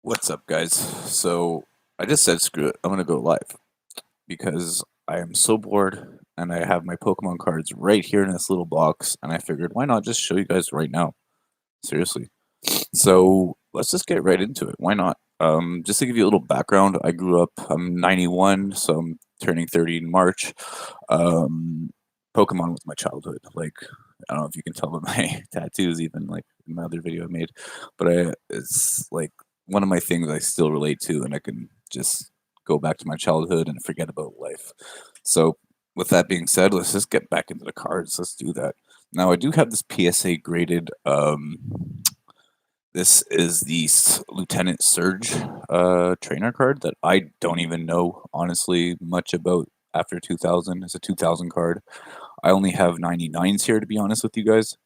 What's up, guys? So I just said screw it. I'm gonna go live because I am so bored and I have my Pokemon cards right here in this little box, and I figured why not just show you guys right now? Seriously. So let's just get right into it. Why not? Just to give you a little background, I grew up. I'm 91, so I'm turning 30 in March. Um, Pokemon was my childhood. Like I don't know if you can tell by my tattoos, even like in my other video I made, but it's like one of my things I still relate to, and I can just go back to my childhood and forget about life. So, with that being said, let's just get back into the cards. Let's do that. Now, I do have this PSA graded. This is the Lieutenant Surge trainer card that I don't even know honestly much about after 2000. It's a 2000 card. I only have 99s here, to be honest with you guys.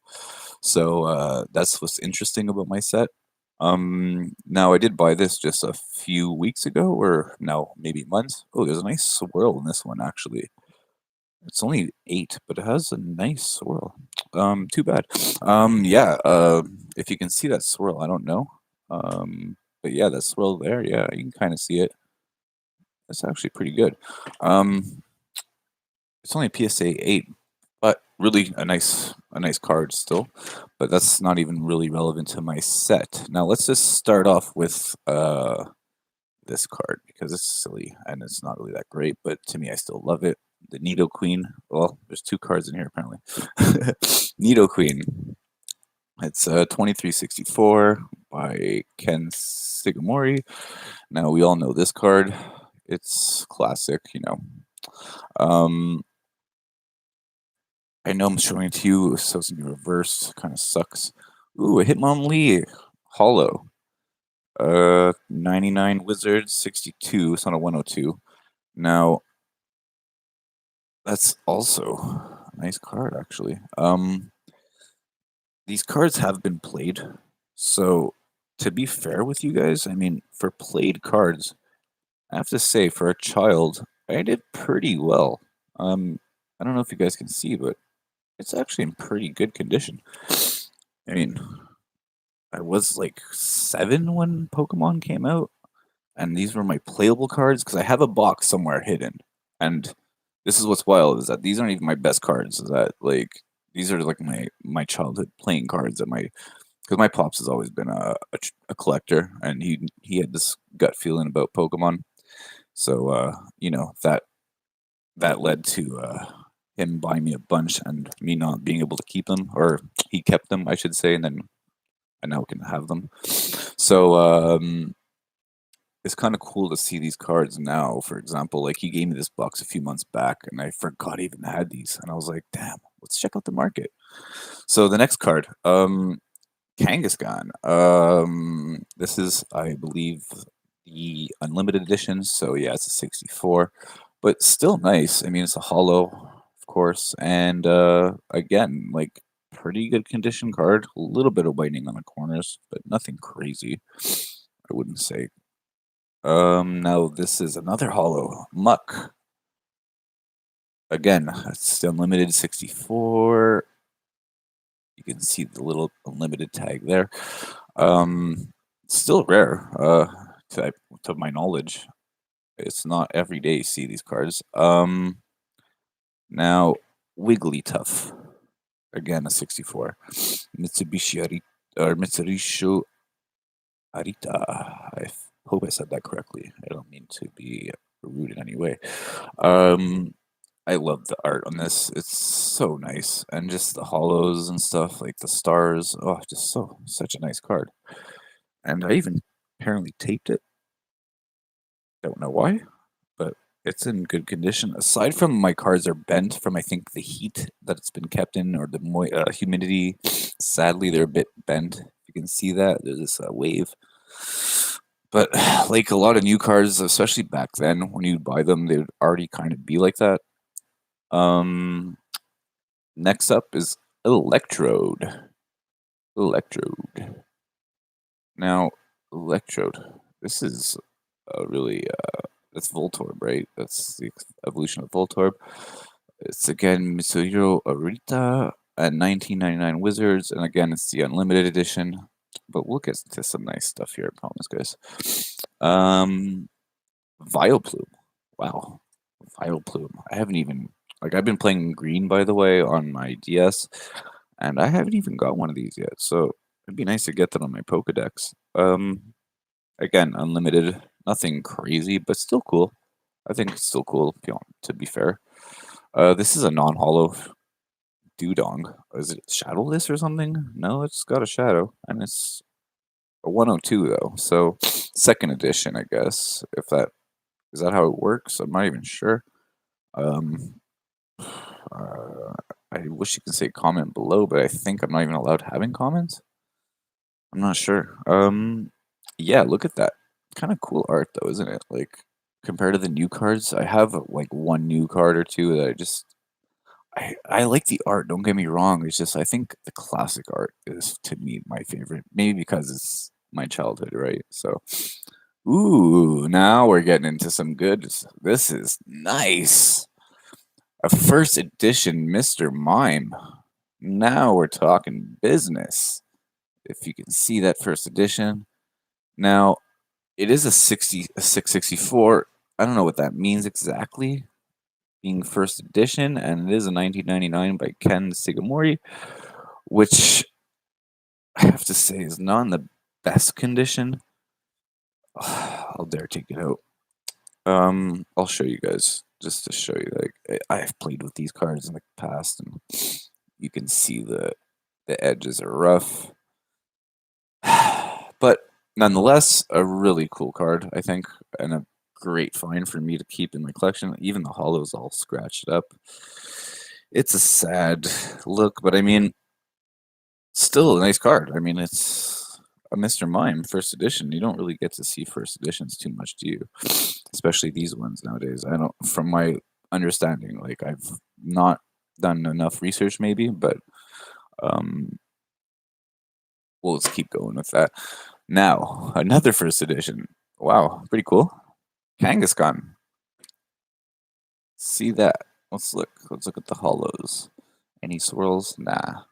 So that's what's interesting about my set. Now I did buy this just a few weeks ago, or no, maybe months. Oh, there's a nice swirl in this one actually. It's only 8, but it has a nice swirl. Too bad. Yeah. If you can see that swirl, I don't know. But yeah, that swirl there, yeah, you can kind of see it. That's actually pretty good. It's only a PSA 8, but really a nice card still. But that's not even really relevant to my set. Now let's just start off with this card because it's silly and it's not really that great, but to me I still love it. The Nidoqueen. Well, there's 2 cards in here apparently. Nidoqueen. It's 2364 by Ken Sugimori. Now we all know this card. It's classic, you know. I know I'm showing it to you, so it's gonna be reversed. Kind of sucks. Ooh, a Hitmonlee Hollow. 99 Wizards, 62. It's on a 102. Now, that's also a nice card, actually. These cards have been played, so to be fair with you guys, I mean, for played cards, I have to say, for a child, I did pretty well. I don't know if you guys can see, but it's actually in pretty good condition. I mean, I was like 7 when Pokemon came out, and these were my playable cards because I have a box somewhere hidden. And this is what's wild is that these aren't even my best cards. Is that like these are like my childhood playing cards that my because my pops has always been a collector, and he had this gut feeling about Pokemon. So you know that led to him buying me a bunch and me not being able to keep them, or he kept them, I should say, and then I now can have them. So it's kind of cool to see these cards now. For example, like he gave me this box a few months back, and I forgot he even had these, and I was like, "Damn, let's check out the market." So the next card, Kangaskhan. This is, I believe, the unlimited edition. So yeah, it's a 64, but still nice. I mean, it's a hollow, of course, and again, like pretty good condition card. A little bit of whitening on the corners, but nothing crazy. I wouldn't say. Now this is another hollow Muck. Again, it's the unlimited 64. You can see the little unlimited tag there. Still rare, to my knowledge. It's not every day you see these cards. Now Wigglytuff. Again, a 64. Mitsubishi Arita. I hope I said that correctly. I don't mean to be rude in any way. I love the art on this. It's so nice, and just the hollows and stuff, like the stars. Oh, just such a nice card. And I even apparently taped it. Don't know why, but it's in good condition. Aside from my cards are bent from, I think, the heat that it's been kept in, or the humidity. Sadly, they're a bit bent. You can see that there's this wave. But like a lot of new cards, especially back then, when you buy them, they would already kind of be like that. Next up is Electrode. Electrode. Now, Electrode. This is really that's Voltorb, right? That's the evolution of Voltorb. It's again Mitsuhiro Arita at 1999 Wizards, and again it's the unlimited edition. But we'll get to some nice stuff here, I promise, guys. Um, Vileplume. Wow. Vileplume. I haven't even, like, I've been playing green, by the way, on my DS, and I haven't even got one of these yet, so it'd be nice to get that on my Pokedex. Again, unlimited, nothing crazy, but still cool. I think it's still cool, if you want, to be fair. This is a non-hollow Dewdong. Is it shadowless or something? No, it's got a shadow, and it's a 102 though. So second edition, I guess. If that is that how it works? I'm not even sure. Um, I wish you could say comment below, but I think I'm not even allowed having comments. I'm not sure. Yeah, look at that. Kind of cool art though, isn't it? Like compared to the new cards, I have like one new card or two that I like the art, don't get me wrong. It's just I think the classic art is to me my favorite. Maybe because it's my childhood, right? So ooh, now we're getting into some good. This is nice. A first edition Mr. Mime. Now we're talking business. If you can see that first edition. Now, it is a 664. I don't know what that means exactly, being first edition, and it is a 1999 by Ken Sugimori, which I have to say is not in the best condition. I'll dare take it out. I'll show you guys just to show you. Like I've played with these cards in the past, and you can see the edges are rough, but nonetheless, a really cool card, I think, and a great find for me to keep in my collection. Even the hollows all scratched up. It's a sad look, but I mean, still a nice card. I mean, it's a Mr. Mime first edition. You don't really get to see first editions too much, do you? Especially these ones nowadays. I don't, from my understanding, like I've not done enough research, maybe, but um, we'll just keep going with that. Now, another first edition. Wow, pretty cool. Kangaskhan. See that? Let's look. Let's look at the hollows. Any swirls? Nah.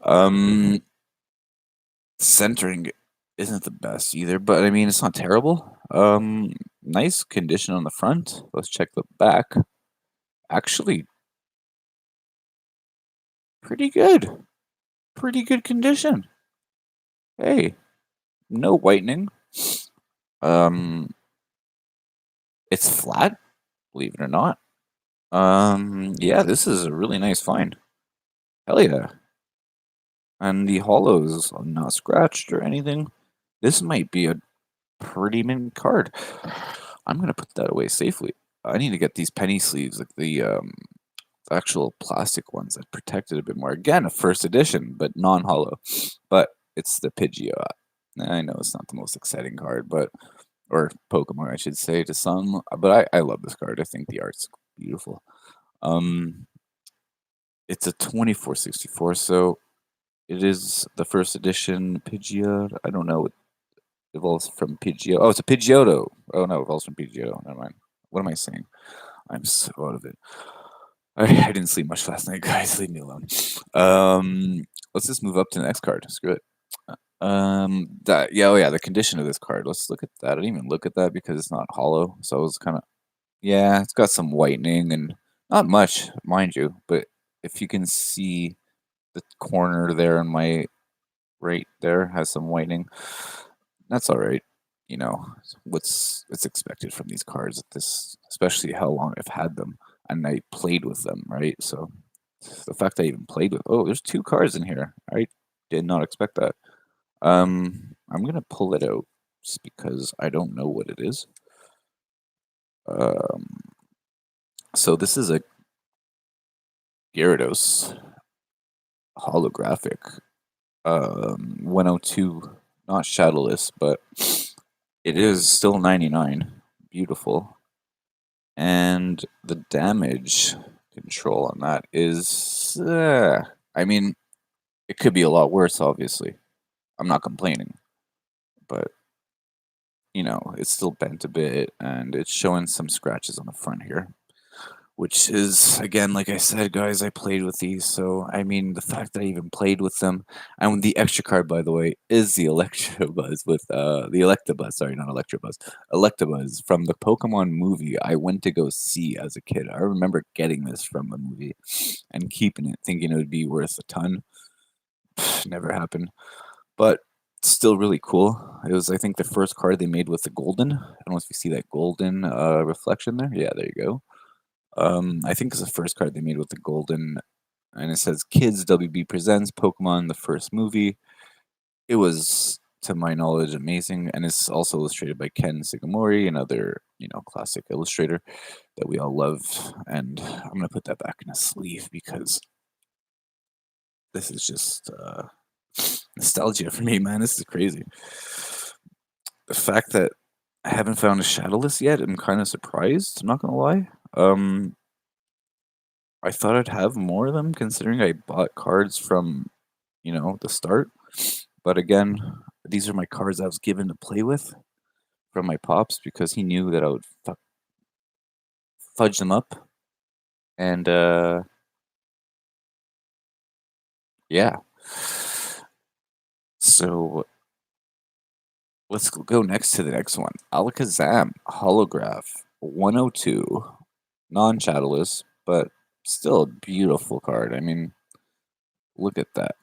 Um, Centering isn't the best either, but I mean it's not terrible. Nice condition on the front. Let's check the back. Actually, pretty good. Pretty good condition. Hey, no whitening. Um, it's flat, believe it or not. Yeah, this is a really nice find. Hell yeah. And the hollows are not scratched or anything. This might be a pretty mint card. I'm gonna put that away safely. I need to get these penny sleeves, like the actual plastic ones that protect it a bit more. Again, a first edition, but non-hollow. But it's the Pidgeot. I know it's not the most exciting card, but or Pokemon, I should say, to some. But I love this card. I think the art's beautiful. Um, it's a 2464, so it is the first edition Pidgeot. I don't know. It evolves from Pidgeot. Oh, it's a Pidgeotto. Oh no, it evolves from Pidgeotto. Never mind. What am I saying? I'm so out of it. I didn't sleep much last night, guys. Leave me alone. Let's just move up to the next card. Screw it. That yeah, oh yeah, the condition of this card. Let's look at that. I didn't even look at that because it's not hollow. So I was kind of yeah, it's got some whitening and not much, mind you. But if you can see the corner there on my right there has some whitening. That's all right. You know what's it's expected from these cards at this, especially how long I've had them and I played with them, right? So the fact I even played with there's two cards in here. I did not expect that. I'm gonna pull it out just because I don't know what it is. Um, so this is a Gyarados holographic 102, not shadowless, but it is still 99. Beautiful. And the damage control on that is, I mean, it could be a lot worse, obviously. I'm not complaining. But, you know, it's still bent a bit and it's showing some scratches on the front here, which is again, like I said, guys, I played with these, so I mean, the fact that I even played with them, and the extra card, by the way, is the Electabuzz with the Electabuzz. Sorry, not Electabuzz, Electabuzz from the Pokemon movie. I went to go see as a kid. I remember getting this from the movie and keeping it, thinking it would be worth a ton. Never happened, but still really cool. It was, I think, the first card they made with the golden. I don't know if you see that golden reflection there. Yeah, there you go. I think it's the first card they made with the golden, and it says "Kids WB presents Pokemon: The First Movie." It was, to my knowledge, amazing, and it's also illustrated by Ken Sugimori, another classic illustrator that we all love. And I'm gonna put that back in a sleeve because this is just nostalgia for me, man. This is crazy. The fact that I haven't found a Shadowless yet, I'm kind of surprised. I'm not gonna lie. I thought I'd have more of them considering I bought cards from, the start. But again, these are my cards I was given to play with from my pops because he knew that I would fudge them up. And yeah. So let's go next to the next one. Alakazam Holograph 102. Non-shadowless, but still a beautiful card. I mean, look at that.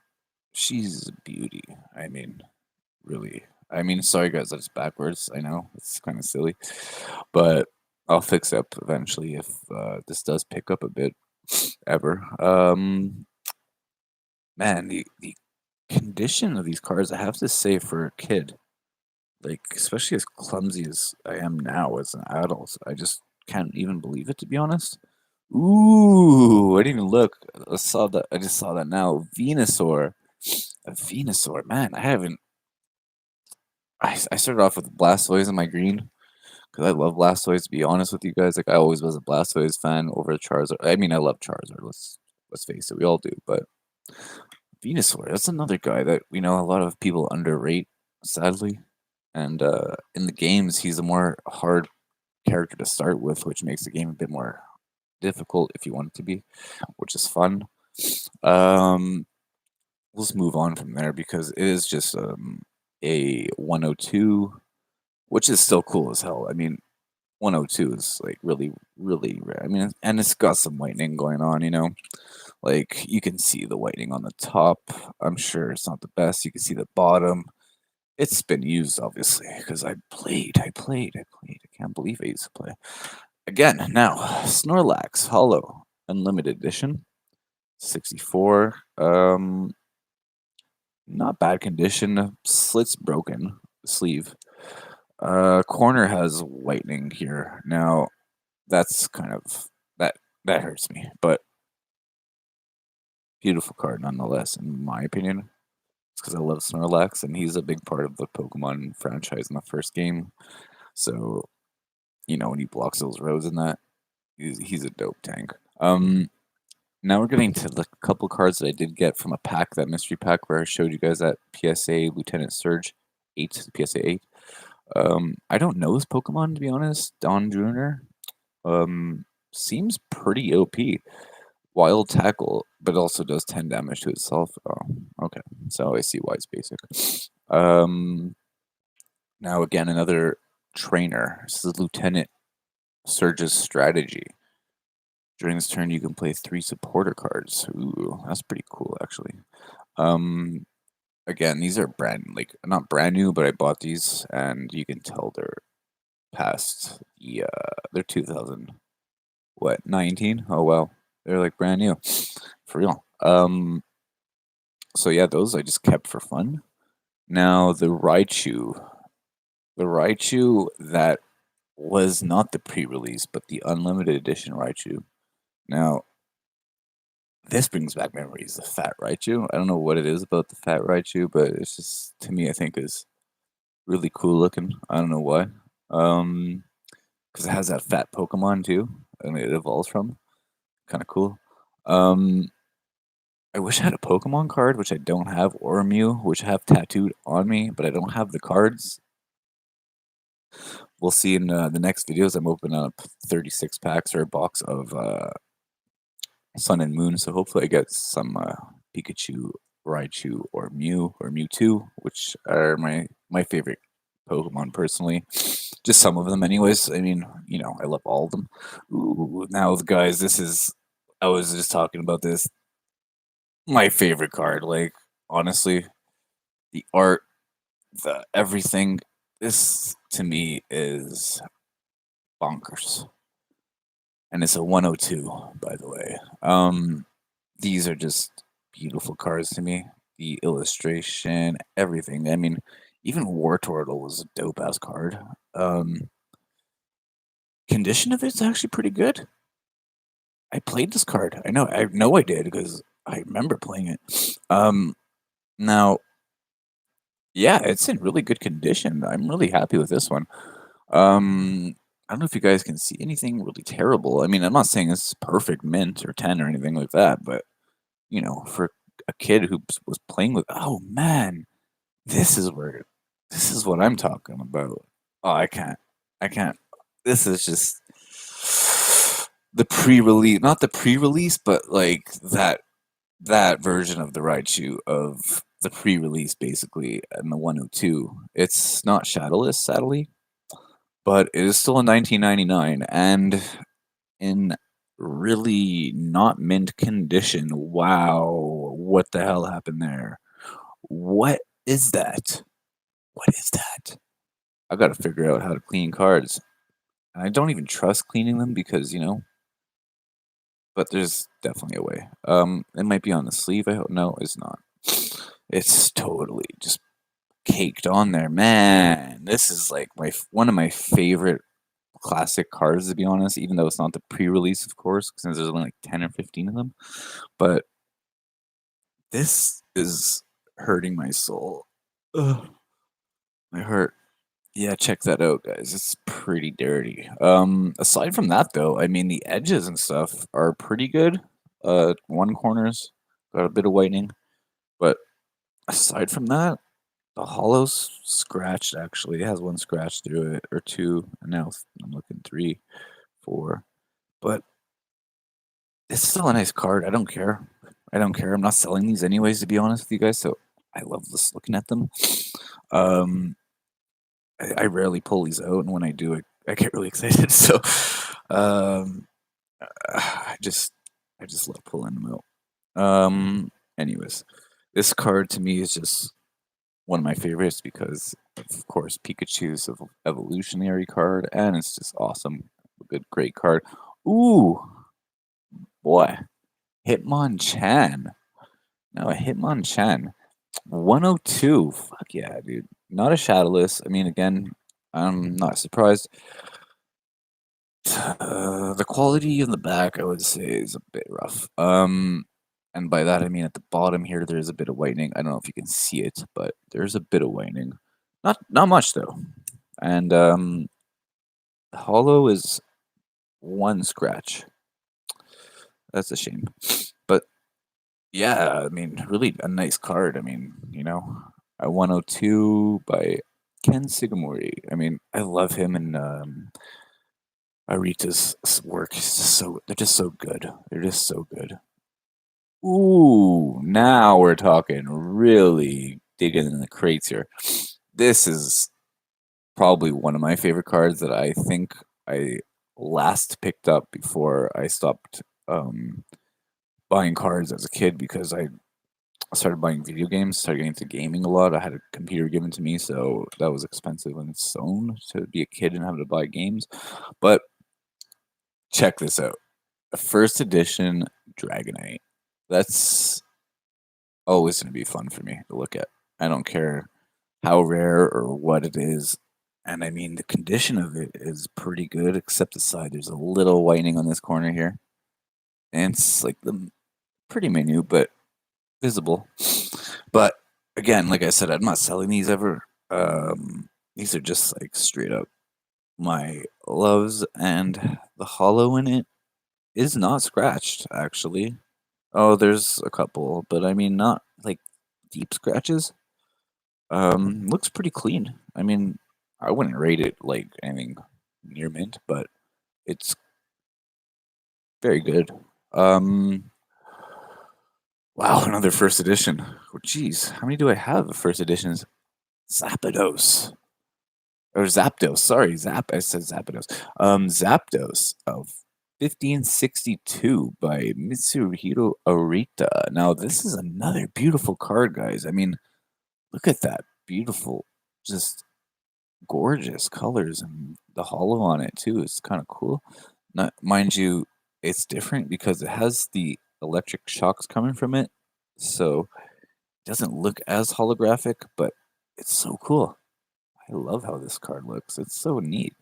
She's a beauty. I mean, really. I mean, sorry guys, that's backwards. I know it's kind of silly, but I'll fix up eventually if this does pick up a bit ever. Man, the condition of these cards, I have to say, for a kid, like especially as clumsy as I am now as an adult, I just can't even believe it, to be honest. Ooh, I didn't even look. I saw that. I just saw that now. Venusaur, a Venusaur. Man, I haven't. I started off with Blastoise in my green because I love Blastoise. To be honest with you guys, like I always was a Blastoise fan over Charizard. I mean, I love Charizard. Let's face it, we all do. But Venusaur, that's another guy that we know a lot of people underrate, sadly. And in the games, he's a more hard character to start with, which makes the game a bit more difficult if you want it to be, which is fun. Um, let's move on from there because it is just a 102, which is still cool as hell. I mean, 102 is like really, really rare. I mean, and it's got some whitening going on, like you can see the whitening on the top. I'm sure it's not the best. You can see the bottom. It's been used, obviously, because I can't believe I used to play. Again, now, Snorlax Hollow Unlimited Edition, 64. Not bad condition. Slit's broken. Sleeve. Corner has whitening here. Now, that's kind of that hurts me, but beautiful card nonetheless, in my opinion. It's because I love Snorlax, and he's a big part of the Pokemon franchise in the first game. So, when he blocks those roads and that, he's a dope tank. Now we're getting to the couple cards that I did get from a pack, that mystery pack where I showed you guys that PSA Lieutenant Surge 8, PSA 8. I don't know this Pokemon, to be honest. Don Jr. Seems pretty OP. Wild Tackle, but also does 10 damage to itself. Oh, okay. So I see why it's basic. Now again, another trainer. This is Lieutenant Surge's strategy. During this turn, you can play 3 supporter cards. Ooh, that's pretty cool, actually. Again, these are not brand new, but I bought these, and you can tell they're past they're 2000, 19? Oh well, they're like brand new, for real. So yeah, those I just kept for fun. Now the Raichu that was not the pre-release, but the unlimited edition Raichu. Now, this brings back memories. The Fat Raichu. I don't know what it is about the Fat Raichu, but it's just, to me, I think is really cool looking. I don't know why. Because it has that fat Pokemon too, and it evolves from. Kind of cool. I wish I had a Pokemon card, which I don't have, or a Mew, which I have tattooed on me, but I don't have the cards. we'll see in the next videos. I'm opening up 36 packs or a box of Sun and Moon. So hopefully I get some Pikachu, Raichu, or Mewtwo, which are my favorite Pokemon personally. Just some of them, anyways. I mean, I love all of them. Ooh, now, guys, this is. I was just talking about this. My favorite card, like honestly, the art, the everything. This to me is bonkers, and it's a 102, by the way. These are just beautiful cards to me. The illustration, everything. I mean, even War Turtle was a dope ass card. Um, Condition of it's actually pretty good. I played this card. I know I did because I remember playing it. Now, yeah, it's in really good condition. I'm really happy with this one. I don't know if you guys can see anything really terrible. I mean, I'm not saying it's perfect mint or 10 or anything like that, but for a kid who was playing with, oh man, this is where, this is what I'm talking about. Oh, I can't. This is just the pre-release, not the pre-release, but like that version of the Raichu of the pre-release, basically, and the 102. It's not shadowless, sadly, but it is still in 1999 and in really not mint condition. Wow, what the hell happened there? What is that? What is that? I got to figure out how to clean cards. And I don't even trust cleaning them because, but there's definitely a way. It might be on the sleeve. I hope no, it's not. It's totally just caked on there, man. This is like one of my favorite classic cards, to be honest. Even though it's not the pre-release, of course, since there's only like 10 or 15 of them. But this is hurting my soul. Ugh, my heart. Yeah, check that out, guys. It's pretty dirty. Aside from that, though, I mean the edges and stuff are pretty good. One corner's got a bit of whitening, but aside from that, the hollow's scratched. Actually, it has one scratch through it or two, and now I'm looking three, four. But it's still a nice card. I don't care. I don't care. I'm not selling these anyways, to be honest with you guys. So I love just looking at them. Um, I rarely pull these out, and when I do, I get really excited. So, um, I just love pulling them out. Anyways, this card to me is just one of my favorites because, of course, Pikachu's evolutionary card, and it's just awesome. A good, great card. Ooh, boy, Hitmonchan. No, a Hitmonchan. 102. Fuck yeah, dude. Not a shadowless. I mean, again, I'm not surprised. The quality in the back, I would say, is a bit rough. And by that I mean at the bottom here, there's a bit of whitening. I don't know if you can see it, but there's a bit of whitening. Not much though. And the hollow is one scratch. That's a shame. But yeah, I mean, really a nice card. I mean, a 102 by Ken Sugimori. I mean, I love him and Arita's work is just they're just so good. They're just so good. Ooh, now we're talking really digging in the crates here. This is probably one of my favorite cards that I think I last picked up before I stopped buying cards as a kid because I started buying video games, started getting into gaming a lot. I had a computer given to me, so that was expensive on its own to be a kid and have to buy games. But check this out. A first edition Dragonite. That's always going to be fun for me to look at. I don't care how rare or what it is. And I mean, the condition of it is pretty good, except the side. There's a little whitening on this corner here. And it's like the pretty minute, but visible. But again, like I said, I'm not selling these ever. These are just like straight up my loves, and the hollow in it is not scratched, actually. Oh, there's a couple, but I mean, not like deep scratches. Looks pretty clean. I mean, I wouldn't rate it like anything near mint, but it's very good. Um, wow, another first edition. Oh, geez, how many do I have of first editions? Zapdos. Or Zapdos, sorry, I said Zapdos. Zapdos of 1562 by Mitsuhiro Arita. Now, this is another beautiful card, guys. I mean, look at that. Beautiful, just gorgeous colors and the hollow on it too is kind of cool. Not mind you, it's different because it has the electric shocks coming from it, so it doesn't look as holographic, but it's so cool. I love how this card looks. It's so neat.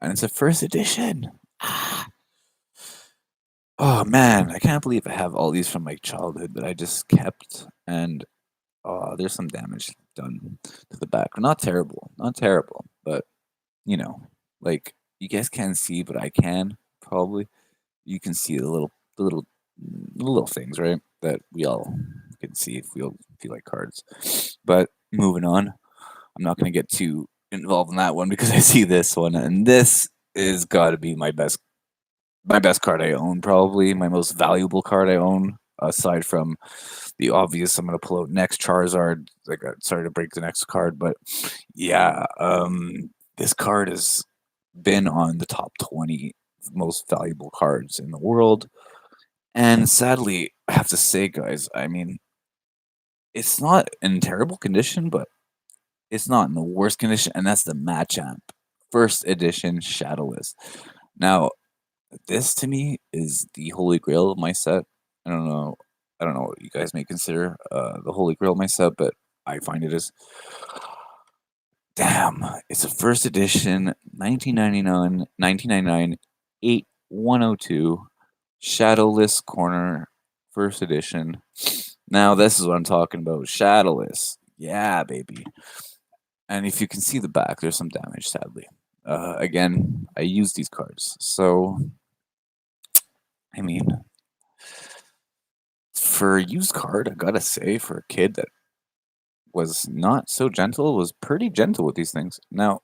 And it's a first edition. Ah. Oh man, I can't believe I have all these from my childhood that I just kept. And oh, there's some damage done to the back. Not terrible, not terrible, but you know, like you guys can't see, but I can probably. You can see the little things, right? That we all can see if you like cards. But moving on, I'm not going to get too involved in that one because I see this one, and this is got to be my best card I own, probably my most valuable card I own, aside from the obvious. I'm gonna pull out next Charizard. Like, sorry to break the next card, but yeah, this card has been on the top 20 most valuable cards in the world, and sadly, I have to say, guys, I mean, it's not in terrible condition, but it's not in the worst condition, and that's the Machamp first edition Shadowless. Now, this to me is the holy grail of my set. I don't know. I don't know what you guys may consider the holy grail of my set, but I find it is. Damn, it's a first edition 1999 8102 Shadowless Corner first edition. Now, this is what I'm talking about. Shadowless. Yeah, baby. And if you can see the back, there's some damage, sadly. Again, I use these cards. So, I mean, for a used card, I gotta say, for a kid that was not so gentle, was pretty gentle with these things. Now,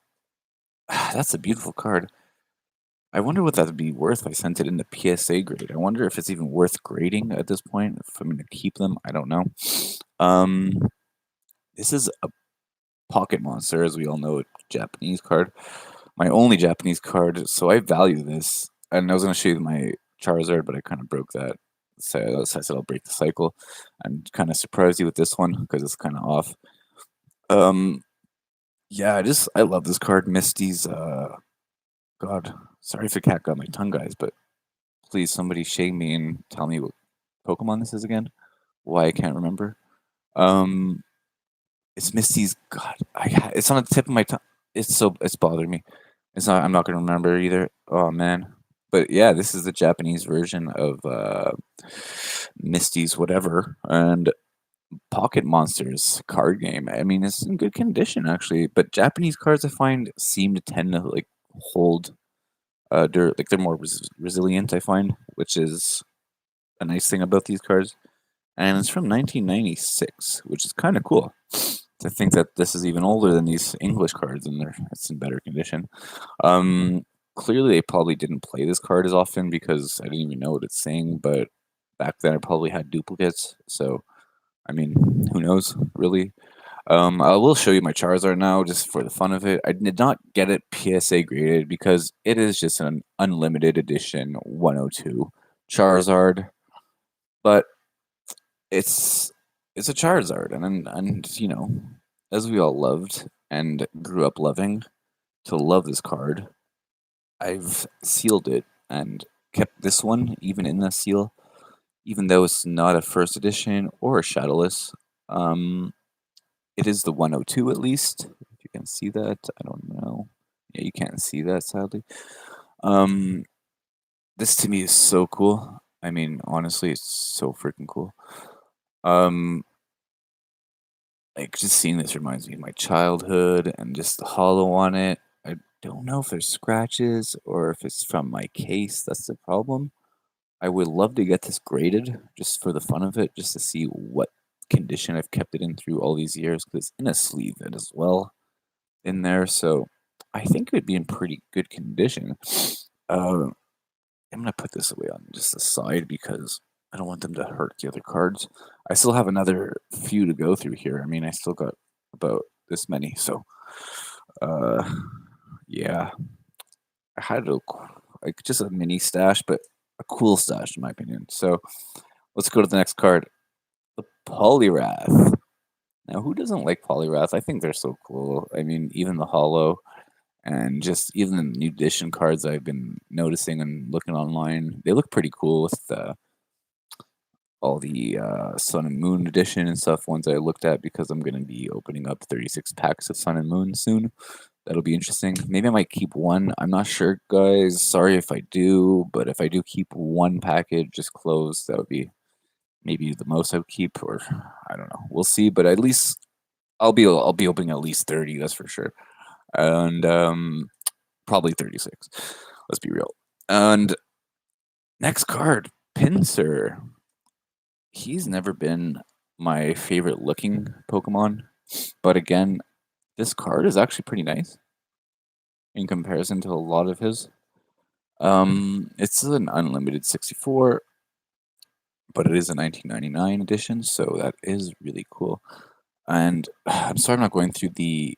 that's a beautiful card. I wonder what that would be worth if I sent it into PSA grade. I wonder if it's even worth grading at this point. If I'm going to keep them, I don't know. Um, this is a pocket monster, as we all know, a Japanese card. My only Japanese card, so I value this. And I was going to show you my Charizard, but I kind of broke that. So I said I'll break the cycle and kind of surprise you with this one because it's kind of off. Um, yeah, I love this card. Misty's God, sorry if the cat got my tongue, guys, but please somebody shame me and tell me what Pokemon this is again. Why I can't remember. Um, it's Misty's. God, it's on the tip of my tongue. It's bothering me. It's not. I'm not gonna remember either. Oh man. But yeah, this is the Japanese version of Misty's whatever and Pocket Monsters card game. I mean, it's in good condition actually, but Japanese cards I find seem to tend to like hold they're more resilient, I find, which is a nice thing about these cards. And it's from 1996, which is kind of cool. To think that this is even older than these English cards, and it's in better condition. Clearly, they probably didn't play this card as often because I didn't even know what it's saying. But back then, I probably had duplicates. So, I mean, who knows, really? I will show you my Charizard now, just for the fun of it. I did not get it PSA graded because it is just an unlimited edition 102 Charizard, but it's it's a Charizard, and you know, as we all loved and grew up loving to love this card, I've sealed it and kept this one even in the seal, even though it's not a first edition or a Shadowless. Um, It is the 102 at least. If you can see that, I don't know. Yeah, you can't see that sadly. Um, this to me is so cool. I mean, honestly, it's so freaking cool. Um, like just seeing this reminds me of my childhood and just the hollow on it. I don't know if there's scratches or if it's from my case. That's the problem. I would love to get this graded just for the fun of it, just to see what condition I've kept it in through all these years because it's in a sleeve as well in there. So I think it would be in pretty good condition. Uh, I'm gonna put this away on just the side because I don't want them to hurt the other cards. I still have another few to go through here. I mean, I still got about this many, so uh, yeah. I had like just a mini stash, but a cool stash in my opinion. So let's go to the next card, the Polyrath. Now, who doesn't like Polyrath? I think they're so cool. I mean, even the Hollow and just even the new edition cards I've been noticing and looking online, they look pretty cool with all the Sun and Moon edition and stuff. Ones I looked at because I'm going to be opening up 36 packs of Sun and Moon soon. That'll be interesting. Maybe I might keep one. I'm not sure, guys. Sorry if I do, but if I do keep one package just closed, that would be maybe the most I would keep, or I don't know. We'll see. But at least I'll be opening at least 30. That's for sure, and probably 36. Let's be real. And next card, Pinsir. He's never been my favorite looking Pokemon, but again, this card is actually pretty nice in comparison to a lot of his. It's an unlimited 64, but it is a 1999 edition, so that is really cool. And I'm sorry I'm not going through the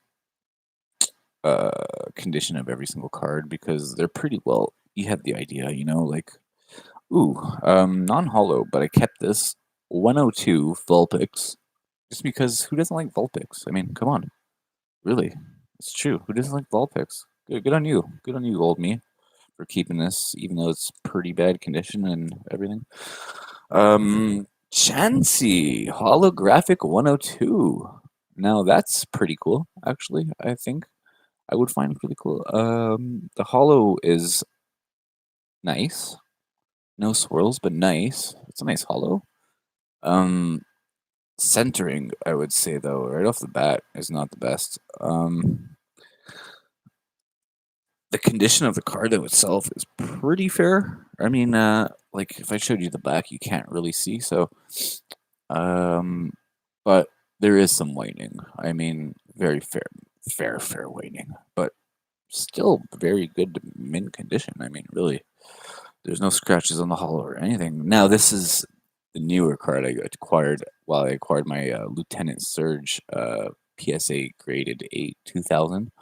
condition of every single card because they're pretty well. You have the idea, like non-hollow, but I kept this 102 Vulpix just because who doesn't like Vulpix? I mean, come on, really, it's true. Who doesn't like Vulpix? Good on you. Good on you, old me, for keeping this, even though it's pretty bad condition and everything. Chansey holographic 102. Now that's pretty cool, actually. I think I would find it pretty cool. The hollow is nice. No swirls, but nice. It's a nice hollow. Centering, I would say though, right off the bat, is not the best. The condition of the card though itself is pretty fair. I mean, like if I showed you the back, you can't really see. So, but there is some whitening. I mean, very fair whitening, but still very good mint condition. I mean, really, there's no scratches on the hull or anything. Now, this is the newer card I acquired while I acquired my Lieutenant Surge PSA graded 8 2000.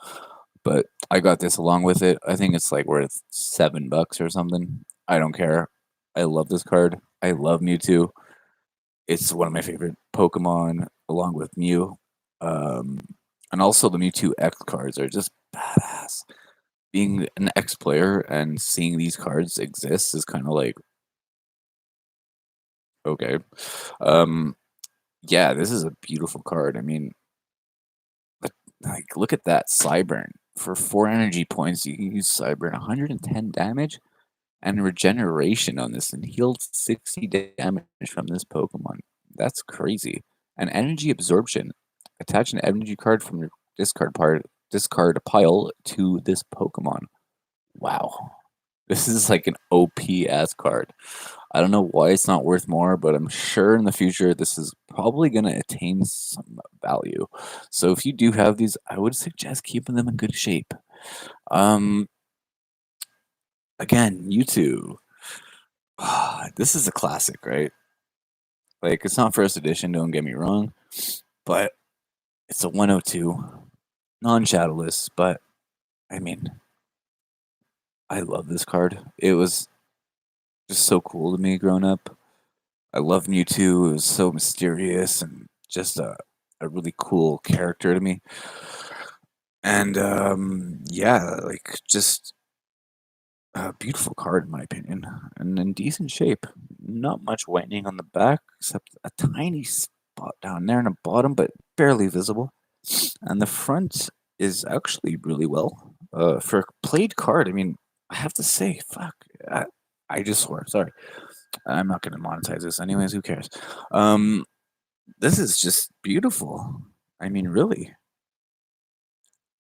But I got this along with it. I think it's like worth $7 or something. I don't care. I love this card. I love Mewtwo. It's one of my favorite Pokemon, along with Mew. And also the Mewtwo X cards are just badass. Being an X player and seeing these cards exist is kind of like, okay. Yeah, this is a beautiful card. I mean, like, look at that Cyburn. For 4 energy points, you can use Cyburn 110 damage and regeneration on this and healed 60 damage from this Pokemon. That's crazy. And energy absorption. Attach an energy card from your discard pile to this Pokemon. Wow. This is like an OP ass card. I don't know why it's not worth more, but I'm sure in the future this is probably going to attain some value. So if you do have these, I would suggest keeping them in good shape. Again, Mewtwo. This is a classic, right? Like, it's not first edition, don't get me wrong, but it's a 102, non-shadowless, but I mean, I love this card. It was just so cool to me growing up. I love Mewtwo. It was so mysterious and just a really cool character to me. And yeah, like just a beautiful card in my opinion, and in decent shape. Not much whitening on the back, except a tiny spot down there in the bottom, but barely visible. And the front is actually really well for a played card. I mean, I have to say, fuck, I just swore. Sorry, I'm not going to monetize this anyways. Who cares? This is just beautiful. I mean, really.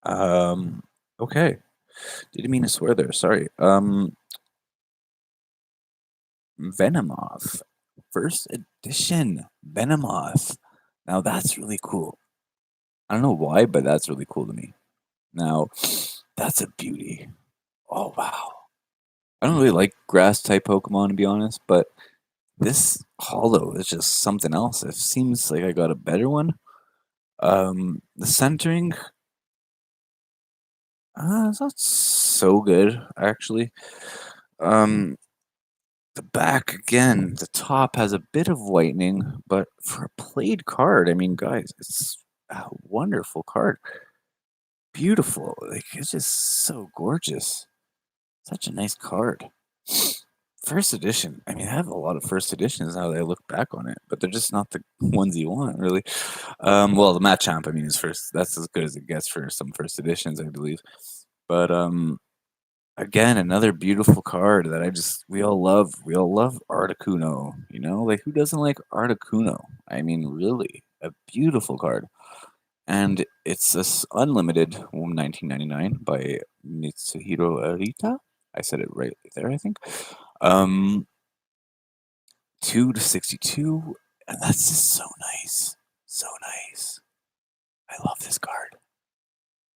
Okay. Didn't mean to swear there. Sorry. Venomoth. First edition Venomoth. Now that's really cool. I don't know why, but that's really cool to me. Now, That's a beauty. Oh wow. I don't really like grass type Pokemon to be honest, but this hollow is just something else. It seems like I got a better one. The centering, it's not so good actually. Um, the back again, the top has a bit of whitening, but for a played card, I mean, guys, it's a wonderful card. Beautiful, like it's just so gorgeous. Such a nice card. First edition. I mean, I have a lot of first editions now that I look back on it, but they're just not the ones you want, really. Well, the Machamp, I mean, is first. That's as good as it gets for some first editions, I believe. But again, another beautiful card that I just we all love. We all love Articuno. You know, like who doesn't like Articuno? I mean, really, a beautiful card. And it's this unlimited 1999 by Mitsuhiro Arita. I said it right there, I think. Um, 2 to 62, and that's just so nice. So nice. I love this card.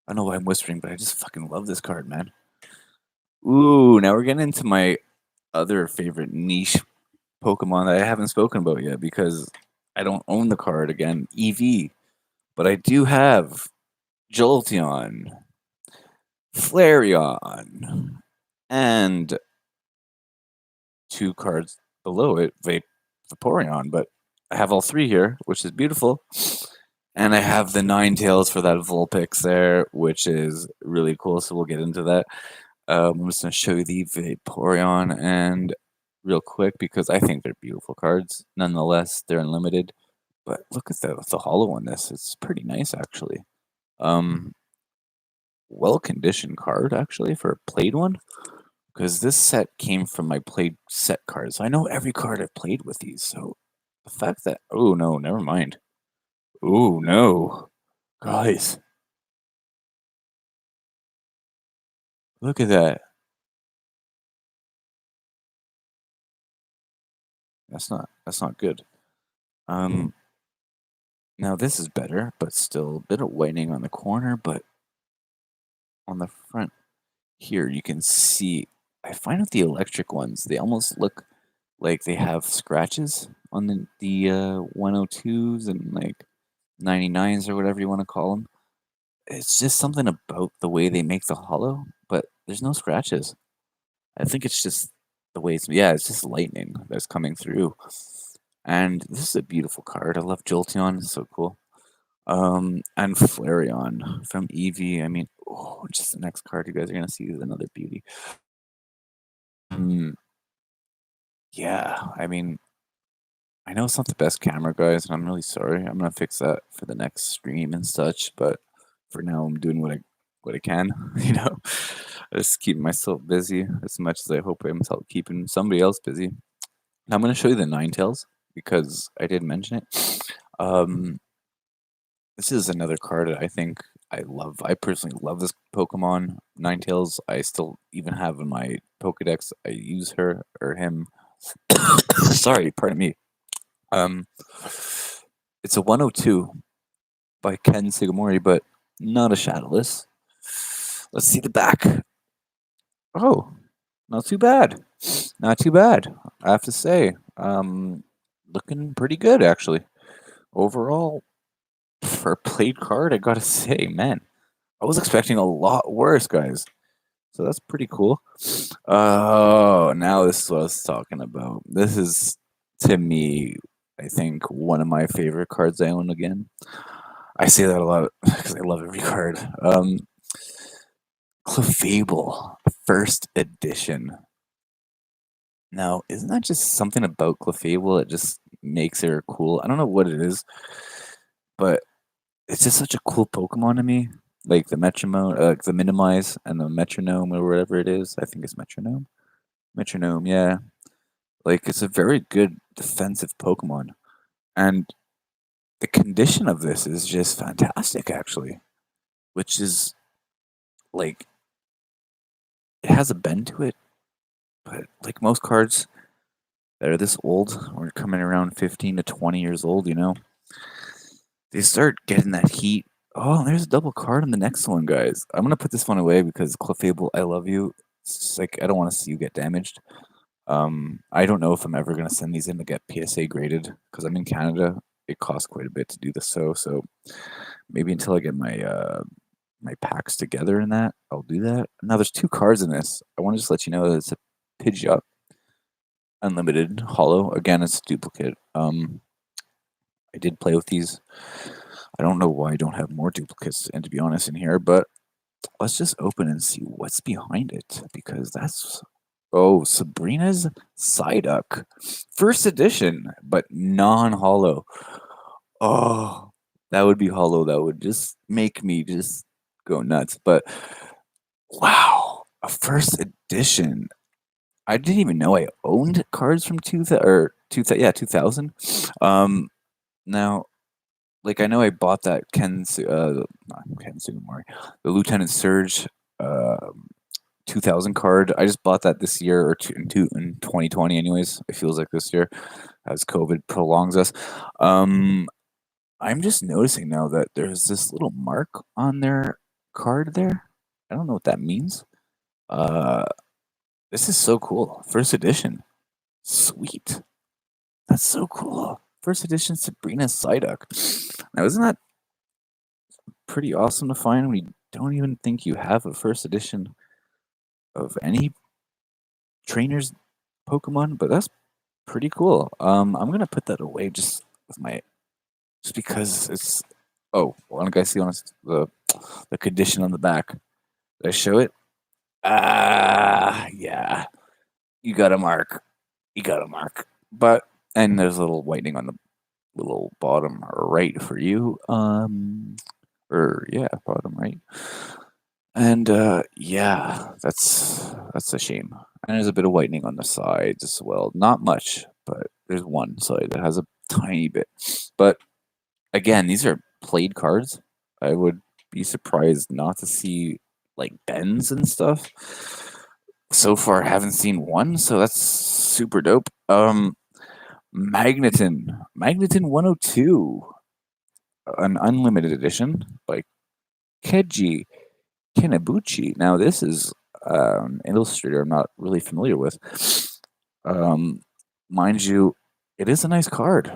I don't know why I'm whispering, but I just fucking love this card, man. Ooh, now we're getting into my other favorite niche Pokemon that I haven't spoken about yet because I don't own the card again, EV, but I do have Jolteon, Flareon, and two cards below it, Vaporeon, but I have all three here, which is beautiful. And I have the Ninetales for that Vulpix there, which is really cool. So we'll get into that. I'm just going to show you the Vaporeon and real quick because I think they're beautiful cards. Nonetheless, they're unlimited. But look at the hollow on this. It's pretty nice, actually. Well conditioned card, actually, for a played one. Because this set came from my played set cards. So I know every card I've played with these. So the fact that. Oh, no, never mind. Oh, no. Guys, look at that. That's not good. Um, now this is better, but still a bit of whitening on the corner, but on the front here you can see I find with the electric ones, they almost look like they have scratches on the 102s and like 99s or whatever you want to call them. It's just something about the way they make the hollow, but there's no scratches. I think it's just the way it's just lightning that's coming through. And this is a beautiful card. I love Jolteon, it's so cool. And Flareon from Eevee. I mean, oh, just the next card you guys are gonna see is another beauty. Mm, yeah, I mean, I know it's not the best camera, guys, and I'm really sorry. I'm gonna fix that for the next stream and such, but for now, I'm doing what I can. You know, I just keep myself busy as much as I hope I'm keeping somebody else busy. Now I'm gonna show you the Ninetales because I did mention it. Um, this is another card that I think I love. I personally love this Pokemon, Ninetales. I still even have in my Pokedex. I use her or him. Sorry, pardon me. Um, it's a 102 by Ken Sugimori, but not a Shadowless. Let's see the back. Oh, not too bad. Not too bad. I have to say, looking pretty good actually. Overall, for a played card, I gotta say, man, I was expecting a lot worse, guys. So that's pretty cool. Oh, now this is what I was talking about. This is, to me, I think one of my favorite cards I own again. I say that a lot because I love every card. Clefable, first edition. Now, isn't that just something about Clefable that just makes her cool? I don't know what it is, but it's just such a cool Pokemon to me. Like the metronome, the minimize and the metronome or whatever it is. I think it's metronome. Metronome, yeah. Like it's a very good defensive Pokemon, and the condition of this is just fantastic, actually. Which is like it has a bend to it, but like most cards that are this old, we're coming around 15 to 20 years old. You know, they start getting that heat Oh, and there's a double card on the next one, guys. I'm gonna put this one away because Clefable, I love you. It's just like I don't want to see you get damaged. I don't know if I'm ever gonna send these in to get PSA graded because I'm in Canada. It costs quite a bit to do this, so maybe until I get my packs together in that, I'll do that. Now there's two cards in this. I want to just let you know that it's a Pidgeot Unlimited Hollow. Again, it's a duplicate. I did play with these. I don't know why I don't have more duplicates, and to be honest, in here, but let's just open and see what's behind it because that's Sabrina's Psyduck, first edition, but non-hollow. Oh, that would be hollow. That would just make me just go nuts. But wow, a first edition. I didn't even know I owned cards from 2000. Now, like I know I bought that not Ken Sugimori, the Lieutenant Surge 2000 card. I just bought that this year or in 2020 anyways. It feels like this year as COVID prolongs us. I'm just noticing now that there's this little mark on their card there. I don't know what that means. Uh, this is so cool. First edition. Sweet. That's so cool. First edition Sabrina Psyduck. Now, isn't that pretty awesome to find when you don't even think you have a first edition of any trainer's Pokemon? But that's pretty cool. I'm gonna put that away just because it's. Oh, want to guys see on the condition on the back? Did I show it? Ah, yeah. You got a mark. You got a mark. But and there's a little whitening on the little bottom right for you. Or yeah, bottom right. And yeah, that's a shame. And there's a bit of whitening on the sides as well. Not much, but there's one side that has a tiny bit. But again, these are played cards. I would be surprised not to see like bends and stuff. So far, I haven't seen one, so that's super dope. Magneton 102, an unlimited edition by Keiji Kinabuchi. Now, this is an illustrator I'm not really familiar with. Um, mind you, it is a nice card.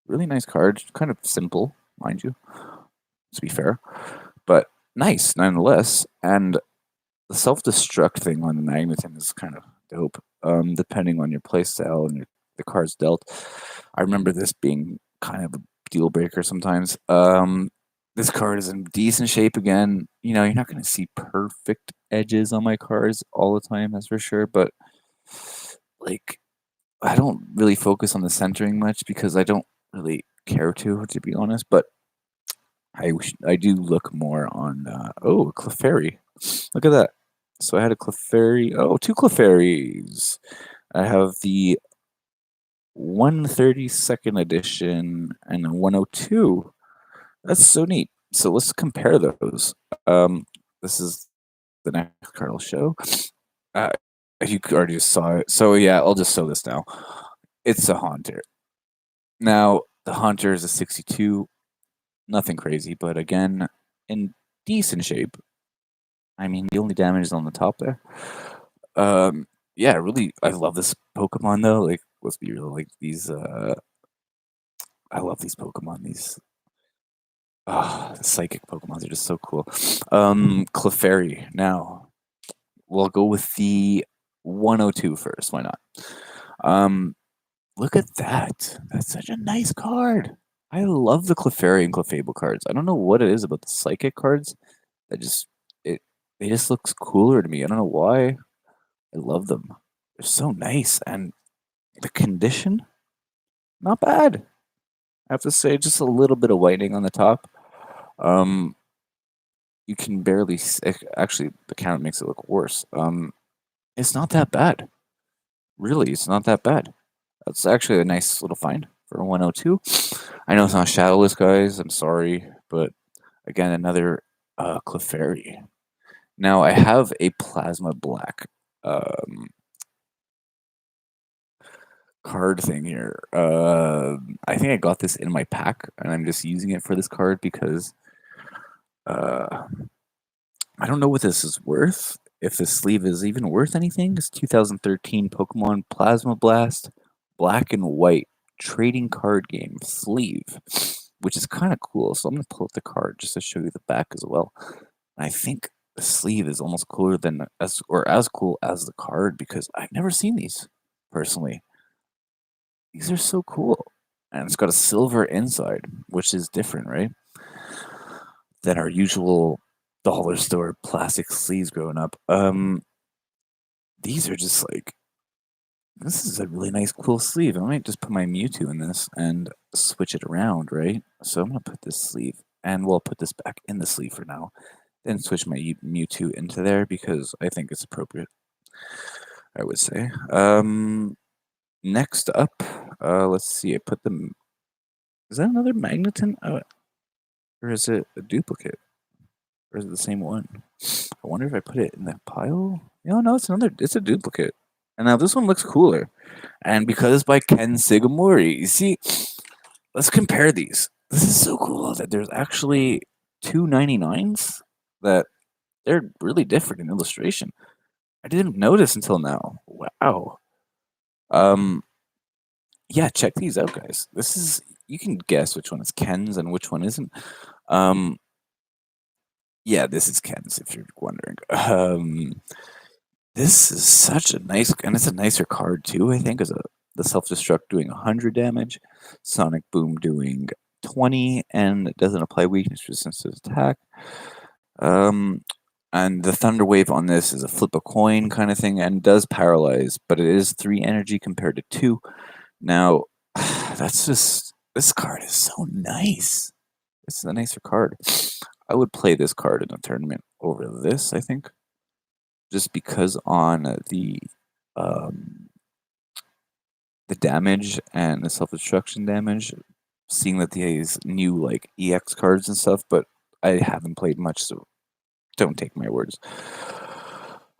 Really nice card. Kind of simple, mind you, to be fair, but nice nonetheless. And the self-destruct thing on the Magneton is kind of dope. Depending on your playstyle and the cards dealt. I remember this being kind of a deal breaker sometimes. This card is in decent shape again. You know, you're not going to see perfect edges on my cards all the time, that's for sure. But like, I don't really focus on the centering much because I don't really care to be honest. But I do look more on Clefairy. Look at that. So I had a Clefairy. Oh, two Clefairies. I have the 132nd edition and a 102. That's so neat. So let's compare those. This is the next card I'll show. Uh, you already saw it. So yeah, I'll just show this now. It's a Haunter. Now, the Haunter is a 62. Nothing crazy, but again, in decent shape. I mean, the only damage is on the top there. Yeah, really, I love this Pokemon though. Like, let's be real, like these. I love these Pokemon. These the psychic Pokemons are just so cool. Clefairy. Now, we'll go with the 102 first. Why not? Look at that. That's such a nice card. I love the Clefairy and Clefable cards. I don't know what it is about the psychic cards that just it they just looks cooler to me. I don't know why. I love them. They're so nice and the condition not bad. I have to say just a little bit of whitening on the top. Um you can barely actually the camera makes it look worse. It's not that bad. Really, it's not that bad. That's actually a nice little find for a 102. I know it's not shadowless, guys. I'm sorry, but again, another Clefairy. Now I have a plasma black card thing here. I think I got this in my pack, and I'm just using it for this card because Uh, I don't know what this is worth. If this sleeve is even worth anything, it's 2013 Pokemon Plasma Blast Black and White trading card game sleeve, which is kind of cool. So I'm gonna pull up the card just to show you the back as well. I think the sleeve is almost cooler than as cool as the card because I've never seen these personally. These are so cool, and it's got a silver inside, which is different, right, than our usual dollar store plastic sleeves growing up. These are just like this is a really nice, cool sleeve. I might just put my Mewtwo in this and switch it around, right? So I'm gonna put this sleeve, and we'll put this back in the sleeve for now. Then switch my Mewtwo into there because I think it's appropriate. I would say. Next up, let's see. I put them. Is that another Magneton, or is it a duplicate, or is it the same one? I wonder if I put it in the pile. No, it's another. It's a duplicate. And now this one looks cooler, and because it's by Ken Sugimori. You see, let's compare these. This is so cool that there's actually two 99s that they're really different in illustration. I didn't notice until now. Wow. Um, yeah, check these out, guys. This is you can guess which one is Ken's and which one isn't. Um, yeah, this is Ken's if you're wondering. This is such a nice, and it's a nicer card too. I think as the self destruct doing 100 damage, Sonic Boom doing 20, and it doesn't apply weakness resistance to attack. Um, and the Thunder Wave on this is a flip a coin kind of thing, and does paralyze, but it is 3 energy compared to 2. Now, that's just this card is so nice. It's a nicer card. I would play this card in a tournament over this, I think, just because on um, the damage and the self destruction damage, seeing that these new like EX cards and stuff, but I haven't played much, so don't take my words.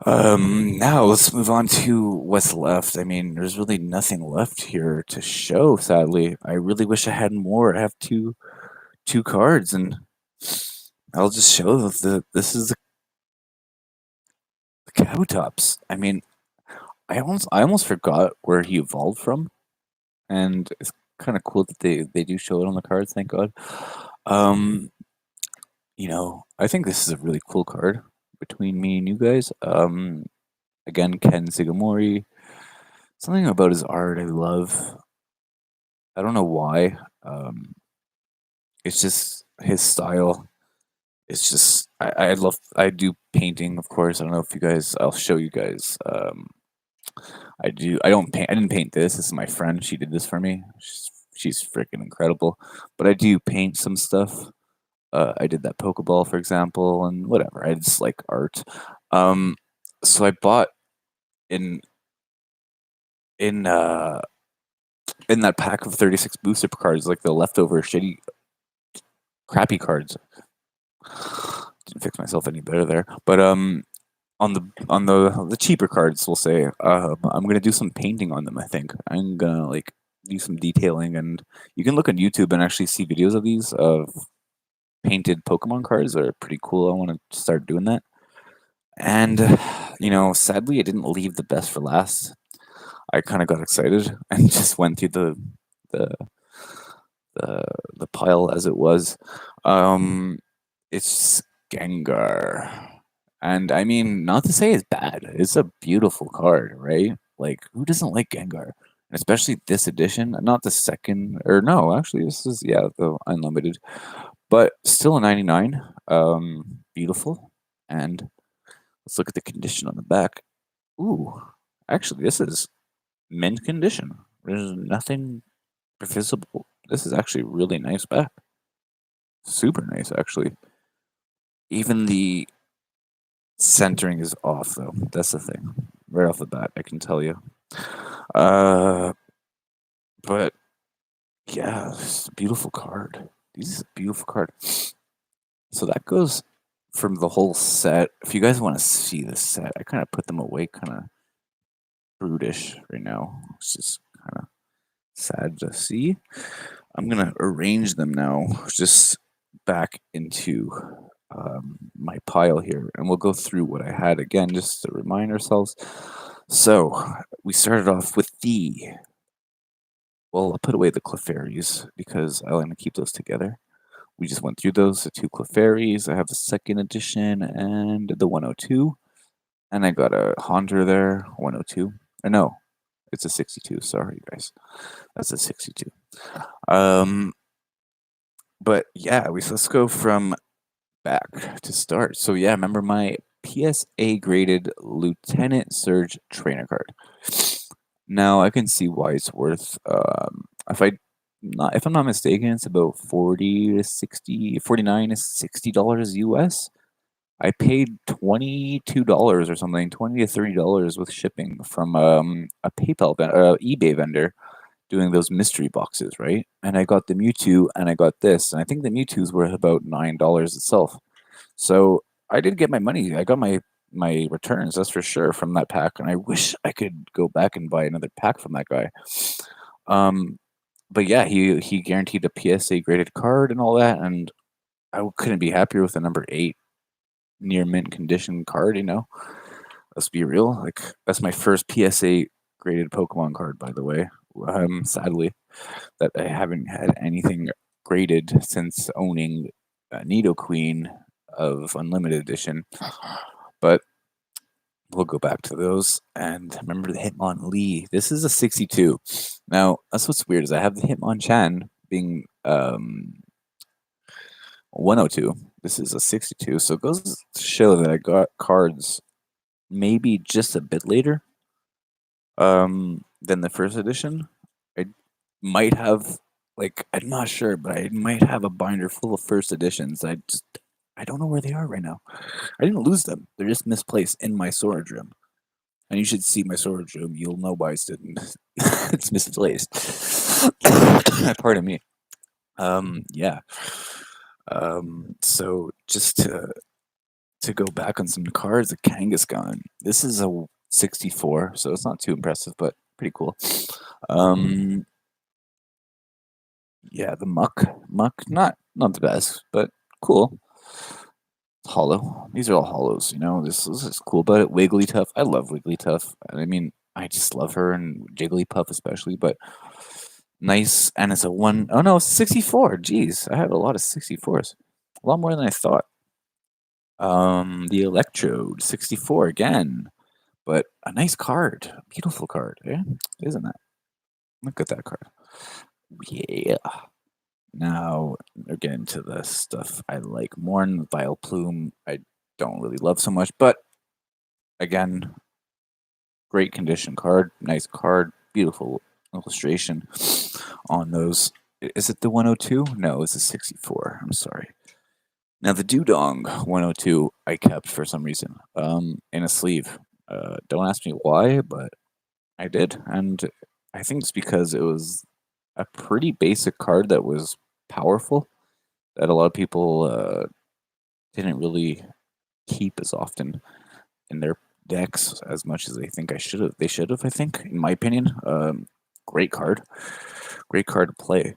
Now let's move on to what's left. I mean, there's really nothing left here to show, sadly. I really wish I had more. I have two cards, and I'll just show this is the Cowtops. I mean, I almost forgot where he evolved from, and it's kind of cool that they do show it on the cards. Thank God. Um, I think this is a really cool card between me and you guys. Again, Ken Sugimori. Something about his art I love. I don't know why. It's just his style. It's just I do painting, of course. I don't know if you guys. I'll show you guys. I do. I don't paint. I didn't paint this. This is my friend. She did this for me. She's freaking incredible. But I do paint some stuff. I did that Pokeball, for example, and whatever. I just like art. Um, so I bought in in uh in that pack of 36 booster cards, like the leftover shitty, crappy cards. Didn't fix myself any better there, but on the cheaper cards, we'll say, I'm gonna do some painting on them. I think I'm gonna like do some detailing, and you can look on YouTube and actually see videos of these of painted Pokemon cards that are pretty cool. I want to start doing that. And sadly, I didn't leave the best for last. I kind of got excited and just went through the the the pile as it was. Um, it's Gengar, and I mean, not to say it's bad. It's a beautiful card, right? Like, who doesn't like Gengar? And especially this edition, not the second, or no, actually, this is the unlimited, but still a 99. Beautiful, and let's look at the condition on the back. Ooh, actually, this is mint condition. There's nothing visible. This is actually really nice back. Super nice, actually. Even the centering is off, though. That's the thing. Right off the bat, I can tell you. Uh, but yeah, it's a beautiful card. This is a beautiful card. So that goes from the whole set. If you guys want to see the set, I kind of put them away, kind of brutish right now. It's just kind of sad to see. I'm gonna arrange them now, just back into my pile here, and we'll go through what I had again just to remind ourselves. So we started off with well, I'll put away the Clefairies because I want to keep those together. We just went through those, the two Clefairies. I have the second edition and the 102, and I got a Honda there, 102. Or no, it's a 62. Sorry, guys, that's a 62. Um, but yeah, let's go from back to start. So yeah, remember my PSA graded Lieutenant Surge trainer card. Now I can see why it's worth. If I'm not mistaken, it's about 40 to 60, 49 to $60 US. I paid $22 or something, $20 to $30 with shipping from a eBay vendor doing those mystery boxes, right? And I got the Mewtwo and I got this, and I think the Mewtwo's worth about $9 itself. So I did get my money. I got my returns, that's for sure, from that pack, and I wish I could go back and buy another pack from that guy. But yeah, he guaranteed a PSA graded card and all that, and I couldn't be happier with the number 8 near mint condition card. Let's be real. Like, that's my first PSA graded Pokemon card, by the way. Sadly, that I haven't had anything graded since owning Nidoqueen of Unlimited Edition. But we'll go back to those. And remember the Hitmonlee. This is a 62. Now, that's what's weird is I have the Hitmonchan being 102. This is a 62. So it goes to show that I got cards maybe just a bit later than the first edition. I might have, like, I'm not sure, but I might have a binder full of first editions. I don't know where they are right now. I didn't lose them. They're just misplaced in my storage room. And you should see my storage room. You'll know why it's misplaced. Pardon me. Yeah. So just to go back on some cards, the Kangaskhan. This is a 64, so it's not too impressive, but pretty cool. Yeah, the Muck, not the best, but cool. Hollow. These are all hollows, This is cool, but Wigglytuff. I love Wigglytuff. I mean, I just love her and Jigglypuff especially, but nice. And it's a one. Oh no, it's 64. Jeez, I had a lot of 64s, a lot more than I thought. The Electrode 64 again, but a nice card, beautiful card, yeah, isn't that? Look at that card. Yeah. Now we're getting to the stuff I like more. In Vileplume, I don't really love so much, but again, great condition card, nice card, beautiful illustration on those. Is it the 102? No, it's a 64. I'm sorry. Now the Dewdong 102 I kept for some reason in a sleeve. Don't ask me why, but I did, and I think it's because it was a pretty basic card that was powerful that a lot of people didn't really keep as often in their decks as much as they think They should have, I think, in my opinion. Great card to play.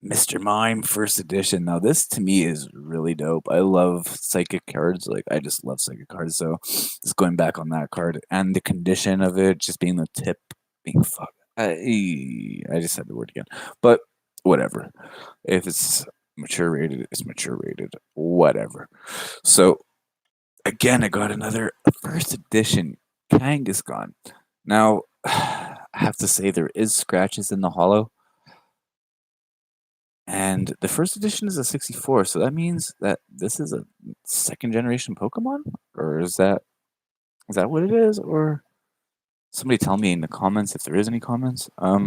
Mr. Mime first edition. Now this to me is really dope. I love psychic cards. Like, I just love psychic cards. So just going back on that card and the condition of it just being the tip being fucked. I just said the word again. But whatever. If it's mature rated, it's mature rated. Whatever. So again, I got another first edition Kangaskhan. Now I have to say there is scratches in the hollow. And the first edition is a 64, so that means that this is a second generation Pokemon? Or is that what it is? Or somebody tell me in the comments if there is any comments. I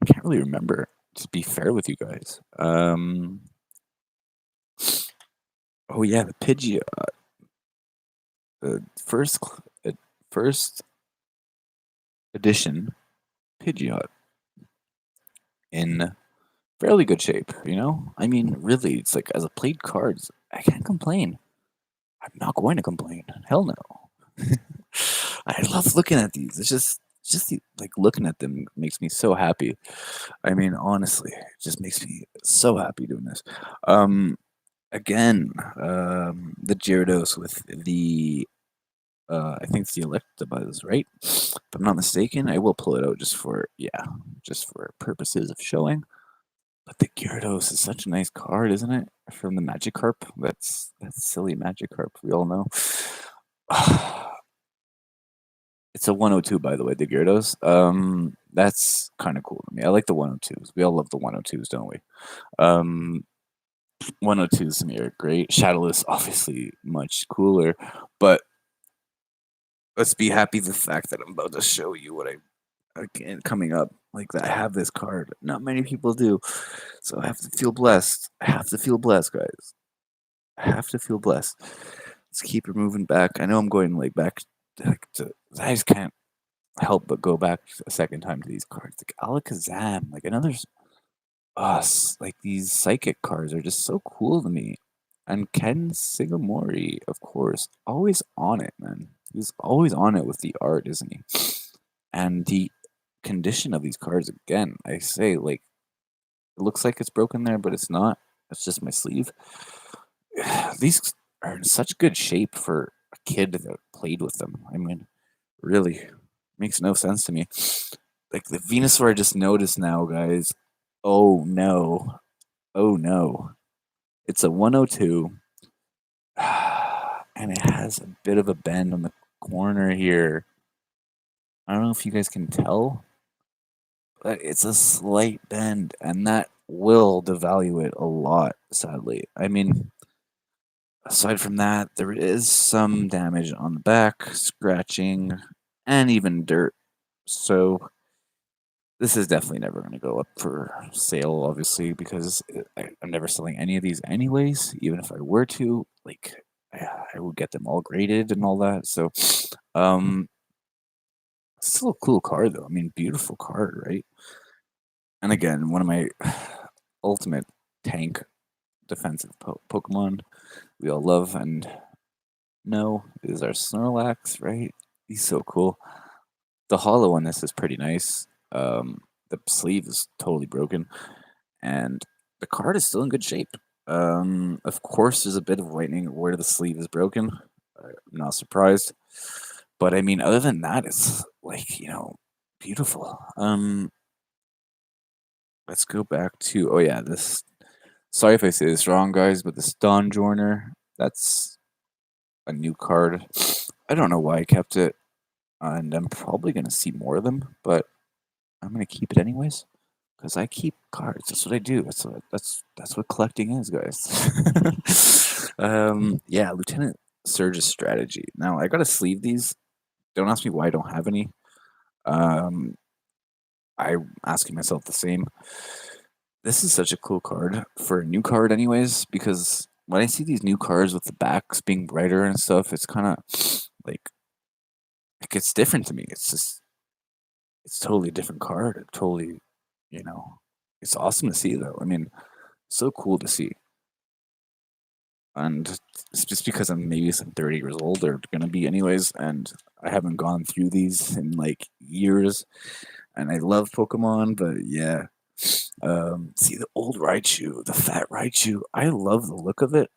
can't really remember, to be fair with you guys. Oh yeah, the Pidgeot. The first edition Pidgeot in fairly good shape, I mean, really, it's like, as a played cards, I can't complain. I'm not going to complain. Hell no. I love looking at these. It's just like looking at them makes me so happy. I mean, honestly, it just makes me so happy doing this. again, the Gyarados with the I think it's the Electabuzz, right? If I'm not mistaken, I will pull it out just for purposes of showing. But the Gyarados is such a nice card, isn't it? From the Magikarp. That's silly Magikarp. We all know. It's a 102, by the way, the Gyarados. That's kind of cool to me. I like the 102s. We all love the 102s, don't we? 102s to me are great. Shadowless, obviously, much cooler. But let's be happy the fact that I'm about to show you what I again coming up. Like that, I have this card. Not many people do, so I have to feel blessed. I have to feel blessed, guys. I have to feel blessed. Let's keep it moving back. I know I'm going like back to. I just can't help but go back a second time to these cards. Like Alakazam, like another us. Like these psychic cards are just so cool to me. And Ken Sigamori, of course, always on it, man. He's always on it with the art, isn't he? And the condition of these cards, again, I say, like, it looks like it's broken there, but it's not. It's just my sleeve. These are in such good shape for a kid that played with them. I mean, really, makes no sense to me. Like the Venusaur, I just noticed now, guys. Oh no. Oh no. It's a 102. And it has a bit of a bend on the corner here. I don't know if you guys can tell, but it's a slight bend, and that will devalue it a lot, sadly. I mean, aside from that, there is some damage on the back, scratching, and even dirt. So this is definitely never going to go up for sale, obviously, because I'm never selling any of these anyways. Even if I were to, like, I would get them all graded and all that. So, um, still a cool card though. I mean, beautiful card, right? And again, one of my ultimate tank defensive Pokemon we all love and know is our Snorlax, right? He's so cool. The hollow on this is pretty nice. The sleeve is totally broken, and the card is still in good shape. Of course, there's a bit of whitening where the sleeve is broken. I'm not surprised, but I mean, other than that, it's like beautiful. Let's go back to this. Sorry if I say this wrong, guys, but the Stone Joiner. That's a new card. I don't know why I kept it, and I'm probably gonna see more of them, but I'm gonna keep it anyways because I keep cards. That's what I do. That's what collecting is, guys. Yeah, Lieutenant Surge's strategy. Now I gotta sleeve these. Don't ask me why I don't have any. Um, I'm asking myself the same. This is such a cool card for a new card, anyways, because when I see these new cards with the backs being brighter and stuff, it's kind of like it's different to me. It's totally a different card. Totally, you know, it's awesome to see though. I mean, so cool to see. And it's just because I'm maybe some 30 years old or gonna be anyways, and I haven't gone through these in like years. And I love Pokemon, but yeah. See the old Raichu, the fat Raichu. I love the look of it,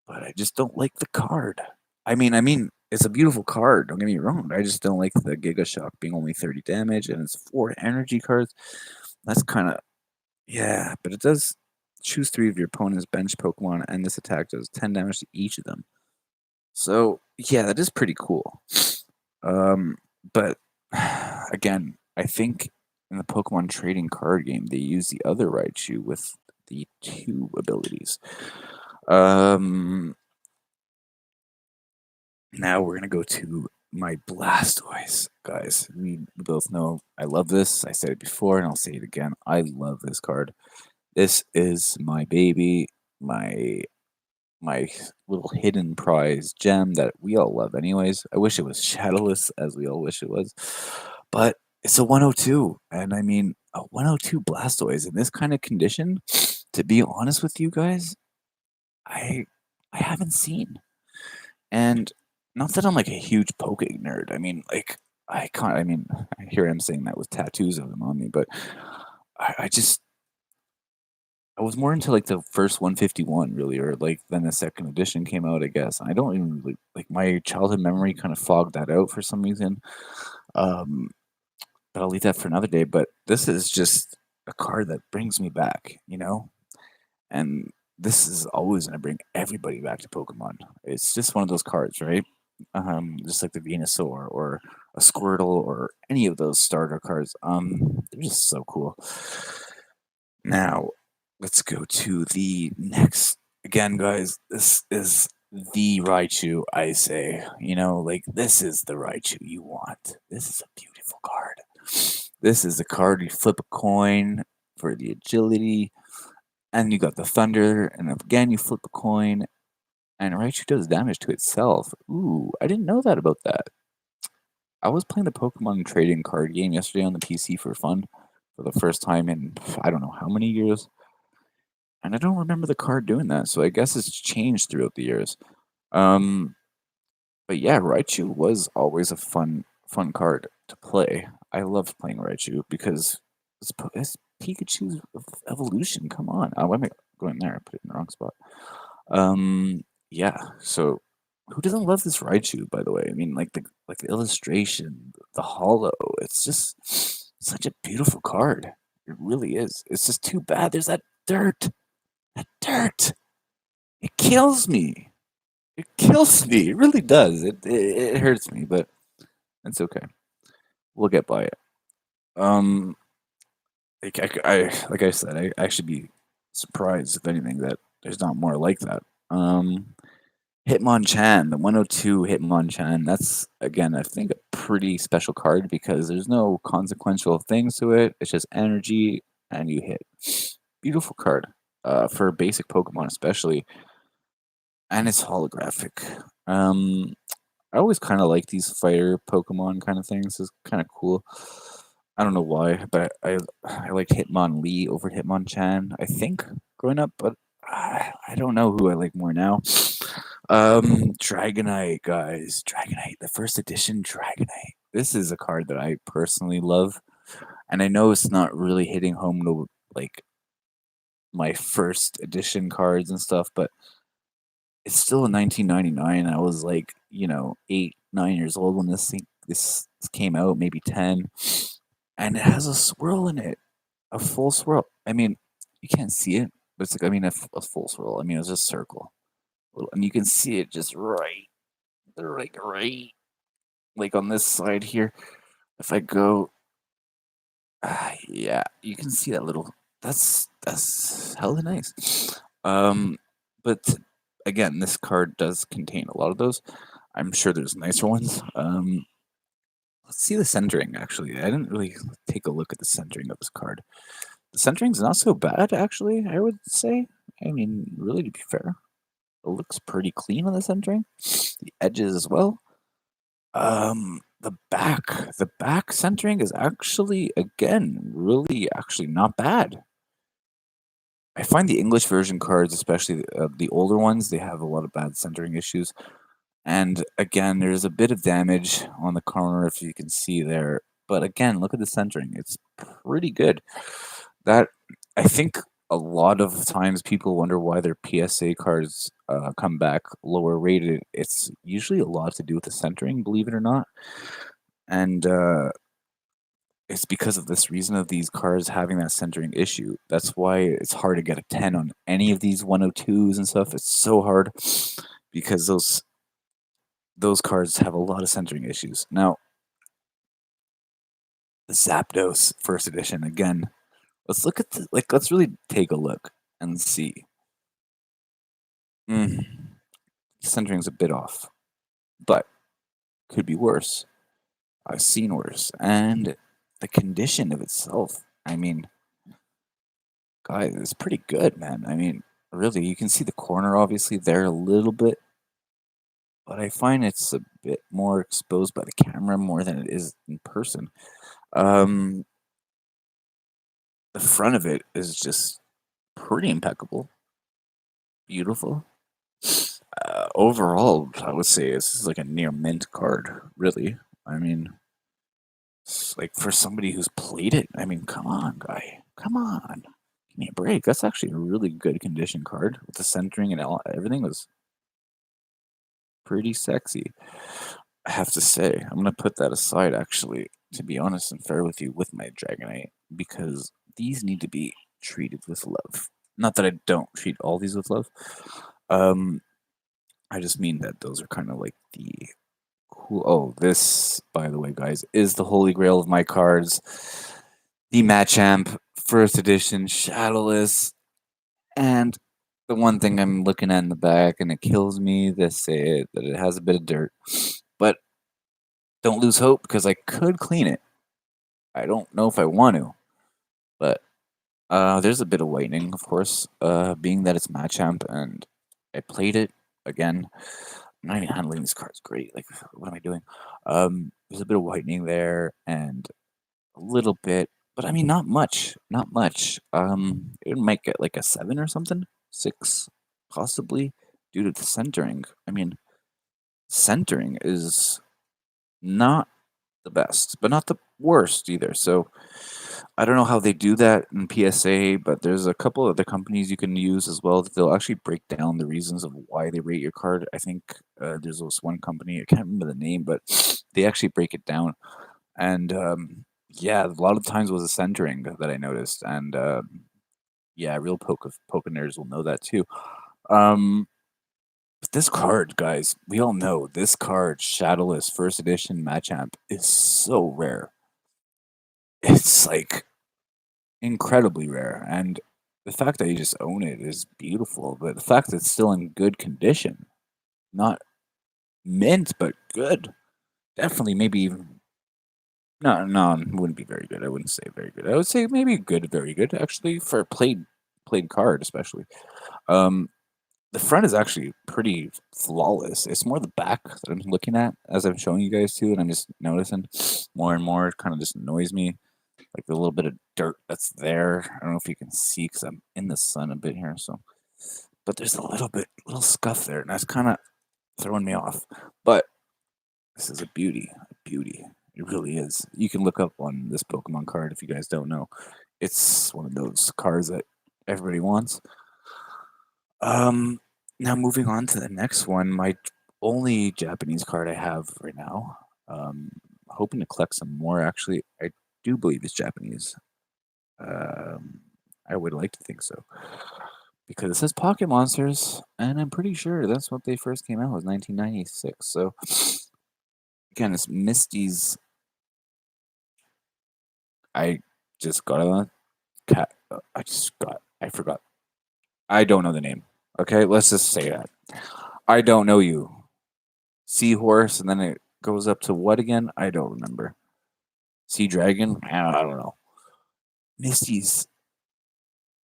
but I just don't like the card. I mean, it's a beautiful card. Don't get me wrong. I just don't like the Giga Shock being only 30 damage and it's 4 energy cards. That's kind of yeah, but it does choose 3 of your opponent's bench Pokemon, and this attack does 10 damage to each of them. So yeah, that is pretty cool. But again, I think in the Pokemon trading card game, they use the other Raichu with the 2 abilities. Now we're gonna go to my Blastoise, guys. We both know I love this. I said it before, and I'll say it again. I love this card. This is my baby, my little hidden prize gem that we all love anyways. I wish it was shadowless as we all wish it was. But it's a 102 and I mean a 102 Blastoise in this kind of condition, to be honest with you guys, I haven't seen. And not that I'm like a huge poking nerd. I mean, like I can't I mean, I hear him saying that with tattoos of them on me, but I just I was more into like the first 151 really, or like then the second edition came out, I guess. I don't even really, like my childhood memory kind of fogged that out for some reason. Um, but I'll leave that for another day. But this is just a card that brings me back, you know? And this is always going to bring everybody back to Pokemon. It's just one of those cards, right? Just like the Venusaur or a Squirtle or any of those starter cards. They're just so cool. Now, let's go to the next. Again, guys, this is the Raichu, I say. You know, like, this is the Raichu you want. This is a beautiful card. This is the card you flip a coin for the agility, and you got the thunder, and again, you flip a coin, and Raichu does damage to itself. Ooh, I didn't know that about that. I was playing the Pokemon trading card game yesterday on the PC for fun for the first time in I don't know how many years. And I don't remember the card doing that, so I guess it's changed throughout the years. Um, but yeah, Raichu was always a fun card to play. I loved playing Raichu because it's Pikachu's evolution. Come on, why am I going there? I put it in the wrong spot. Yeah. So, who doesn't love this Raichu? By the way, I mean, like the illustration, the hollow. It's just such a beautiful card. It really is. It's just too bad there's that dirt. That dirt. It kills me. It kills me. It really does. It hurts me, but it's okay. We'll get by it. Um, like I said, I should be surprised if anything that there's not more like that. Hitmonchan, the 102 Hitmonchan. That's again, I think, a pretty special card because there's no consequential things to it. It's just energy and you hit. Beautiful card. For basic Pokemon especially, and it's holographic. I always kind of like these fighter Pokemon kind of things. It's kind of cool. I don't know why, but I like Hitmonlee over Hitmonchan. I think growing up, but I don't know who I like more now. Dragonite, guys, Dragonite, the first edition Dragonite. This is a card that I personally love, and I know it's not really hitting home to like my first edition cards and stuff, but it's still in 1999. I was like, 8, 9 years old when this came out, maybe 10, and it has a swirl in it, a full swirl. I mean, you can't see it, but it's like, I mean, a full swirl. I mean, it's just a circle, and you can see it just right, like on this side here. If I go, yeah, you can see that little. That's hella nice. But again, this card does contain a lot of those. I'm sure there's nicer ones. Let's see the centering. Actually, I didn't really take a look at the centering of this card. The centering's not so bad, actually. I would say. I mean, really, to be fair, it looks pretty clean on the centering. The edges as well. The back centering is actually, again, really actually not bad. I find the English version cards, especially the older ones, they have a lot of bad centering issues. And again, there's a bit of damage on the corner if you can see there. But again, look at the centering. It's pretty good. That I think a lot of times people wonder why their PSA cards come back lower rated. It's usually a lot to do with the centering, believe it or not. And it's because of this reason of these cards having that centering issue. That's why it's hard to get a 10 on any of these 102s and stuff. It's so hard because those cards have a lot of centering issues. Now, the Zapdos first edition again. Let's look at let's really take a look and see. Mm, centering's a bit off, but could be worse. I've seen worse, and the condition of itself. I mean, guys, it's pretty good, man. I mean, really, you can see the corner obviously there a little bit, but I find it's a bit more exposed by the camera more than it is in person. Um, the front of it is just pretty impeccable, beautiful. Overall, I would say this is like a near mint card, really. I mean, it's like for somebody who's played it, I mean, come on, guy. Come on. Give me a break. That's actually a really good condition card with the centering and everything was pretty sexy. I have to say, I'm gonna put that aside actually, to be honest and fair with you, with my Dragonite, because these need to be treated with love. Not that I don't treat all these with love. Um, I just mean that those are kind of like the cool. Oh, this, by the way, guys, is the holy grail of my cards. The Machamp first edition Shadowless. And the one thing I'm looking at in the back, and it kills me to say it, that it has a bit of dirt. But don't lose hope because I could clean it. I don't know if I want to, but there's a bit of whitening, of course, being that it's Machamp and I played it again. I'm not even handling these cards great. Like, what am I doing? There's a bit of whitening there and a little bit, but I mean, not much. Not much. It might get like a 7 or something, 6, possibly, due to the centering. I mean, centering is not the best, but not the worst either. So I don't know how they do that in PSA, but there's a couple other companies you can use as well that they'll actually break down the reasons of why they rate your card. I think there's this one company, I can't remember the name, but they actually break it down. And yeah, a lot of times was the centering that I noticed. And yeah, real Pokeners will know that too. But this card, guys, we all know this card, Shadowless First Edition Machamp, is so rare. It's like incredibly rare, and the fact that you just own it is beautiful. But the fact that it's still in good condition, not mint, but good, definitely maybe even no, it wouldn't be very good. I wouldn't say very good. I would say maybe good, very good actually for a played card, especially. Um, the front is actually pretty flawless. It's more the back that I'm looking at as I'm showing you guys too, and I'm just noticing more and more. It kind of just annoys me, like the little bit of dirt that's there. I don't know if you can see because I'm in the sun a bit here, so. But there's a little scuff there, and that's kind of throwing me off. But this is a beauty, a beauty. It really is. You can look up on this Pokemon card if you guys don't know. It's one of those cards that everybody wants. Um, Now moving on to the next one, my only Japanese card I have right now. Hoping to collect some more. Actually, I do believe it's Japanese. Um, I would like to think so because it says Pocket Monsters, and I'm pretty sure that's what they first came out was 1996. So again, it's Misty's. I just got on cat. I just got. I forgot. I don't know the name. Okay, let's just say that. I don't know you. Seahorse, and then it goes up to what again? I don't remember. Sea Dragon? I don't know. Misty's.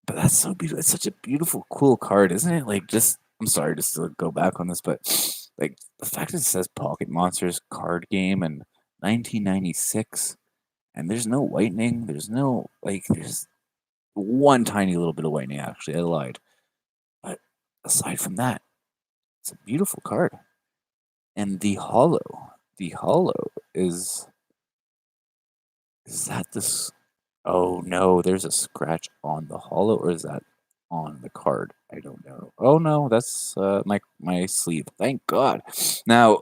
But that's so beautiful. It's such a beautiful, cool card, isn't it? Like, just I'm sorry, just to go back on this, but like the fact that it says Pocket Monsters card game in 1996, and there's no whitening. There's no like. There's one tiny little bit of whitening. Actually, I lied. But aside from that, it's a beautiful card. And the hollow is that this? Oh no, there's a scratch on the hollow, or is that on the card? I don't know. Oh no, that's my sleeve. Thank God. Now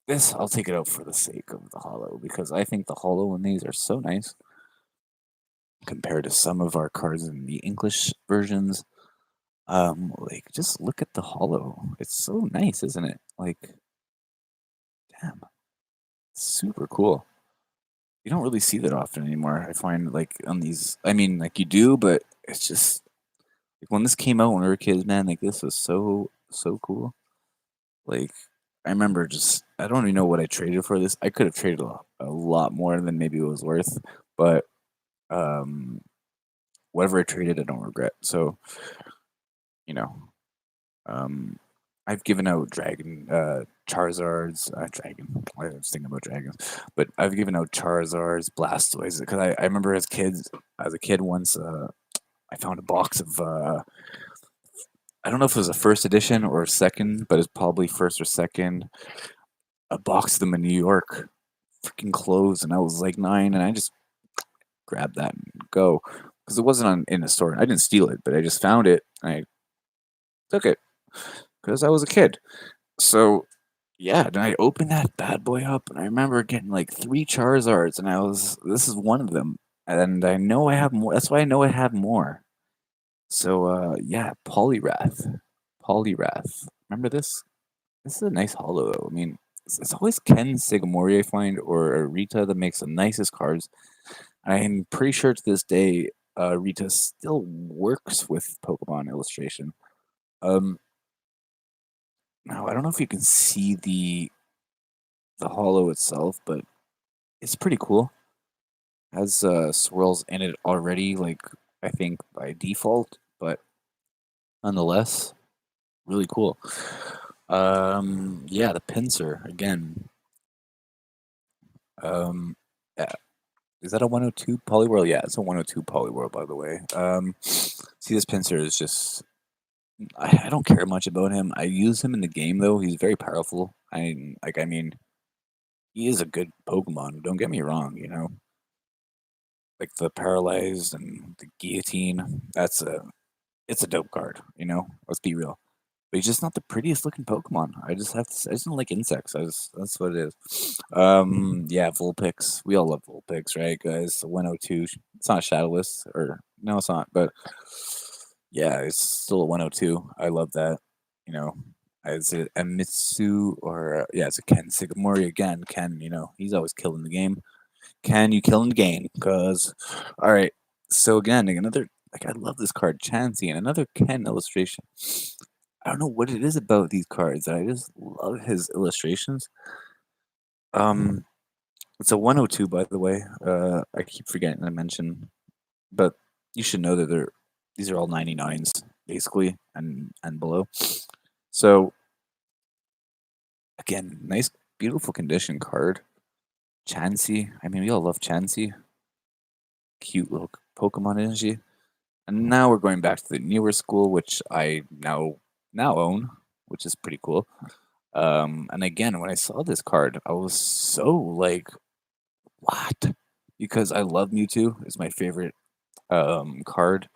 this I'll take it out for the sake of the hollow because I think the hollow in these are so nice compared to some of our cards in the English versions. Like just look at the hollow. It's so nice, isn't it? Like, damn, super cool. You don't really see that often anymore. I find like on these. I mean, like you do, but it's just like when this came out when we were kids, man. Like this was so cool. Like I remember just I don't even know what I traded for this. I could have traded a lot more than maybe it was worth, but um, whatever I traded, I don't regret. So you know, um, I've given out Charizards, Dragon. I was thinking about dragons, but I've given out Charizards, Blastoise because I remember as a kid once, I found a box of I don't know if it was a first edition or a second, but it's probably first or second. A box of them in New York, freaking closed, and I was like 9, and I just grabbed that and go because it wasn't in a store. I didn't steal it, but I just found it and I took it because I was a kid. So yeah, then I opened that bad boy up, and I remember getting like three Charizards, and this is one of them, and I know I have more. That's why I know I have more. So yeah, Poliwrath. Remember this? This is a nice holo though. I mean, it's always Ken Sigamori I find, or Rita that makes the nicest cards. I'm pretty sure to this day, Rita still works with Pokemon illustration. Um, Now I don't know if you can see the holo itself, but it's pretty cool. Has swirls in it already, like I think by default, but nonetheless, really cool. Yeah, the pincer again. Um, yeah, is that a 102 Poliwhirl? Yeah, it's a 102 Poliwhirl, by the way. See, this pincer is just. I don't care much about him. I use him in the game though. He's very powerful. I mean, he is a good Pokemon. Don't get me wrong. Like the paralyzed and the guillotine. It's a dope card. Let's be real. But he's just not the prettiest looking Pokemon. I just have to say, I just don't like insects. That's what it is. Yeah, Vulpix. We all love Vulpix, right, guys? The 102. It's not Shadowless, or no, it's not. But yeah, it's still a 102. I love that. You know, is it a Mitsu or yeah, it's a Ken Sigamori again. Ken, he's always killing the game. Can you kill in the game? Cause all right. So again, another like I love this card, Chansey, and another Ken illustration. I don't know what it is about these cards. I just love his illustrations. Um, it's a 102, by the way. I keep forgetting to mention, but you should know that these are all 99s basically, and below. So again, nice, beautiful condition card. Chansey. I mean, we all love Chansey. Cute little Pokemon energy. And now we're going back to the newer school, which I now own, which is pretty cool. And again, when I saw this card, I was so like, what? Because I love Mewtwo. It's my favorite card.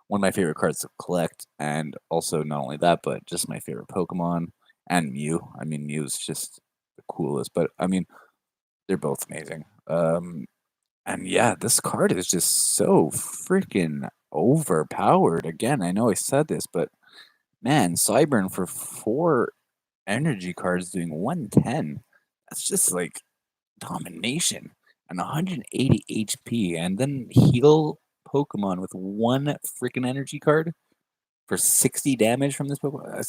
One of my favorite cards to collect, and also not only that, but just my favorite Pokemon and Mew. I mean, Mew's just the coolest, but I mean, they're both amazing. And yeah, this card is just so freaking overpowered. Again, I know I said this, but man, Cyburn for four energy cards doing 110. That's just like domination and 180 HP, and then heal Pokemon with one freaking energy card for 60 damage from this Pokemon.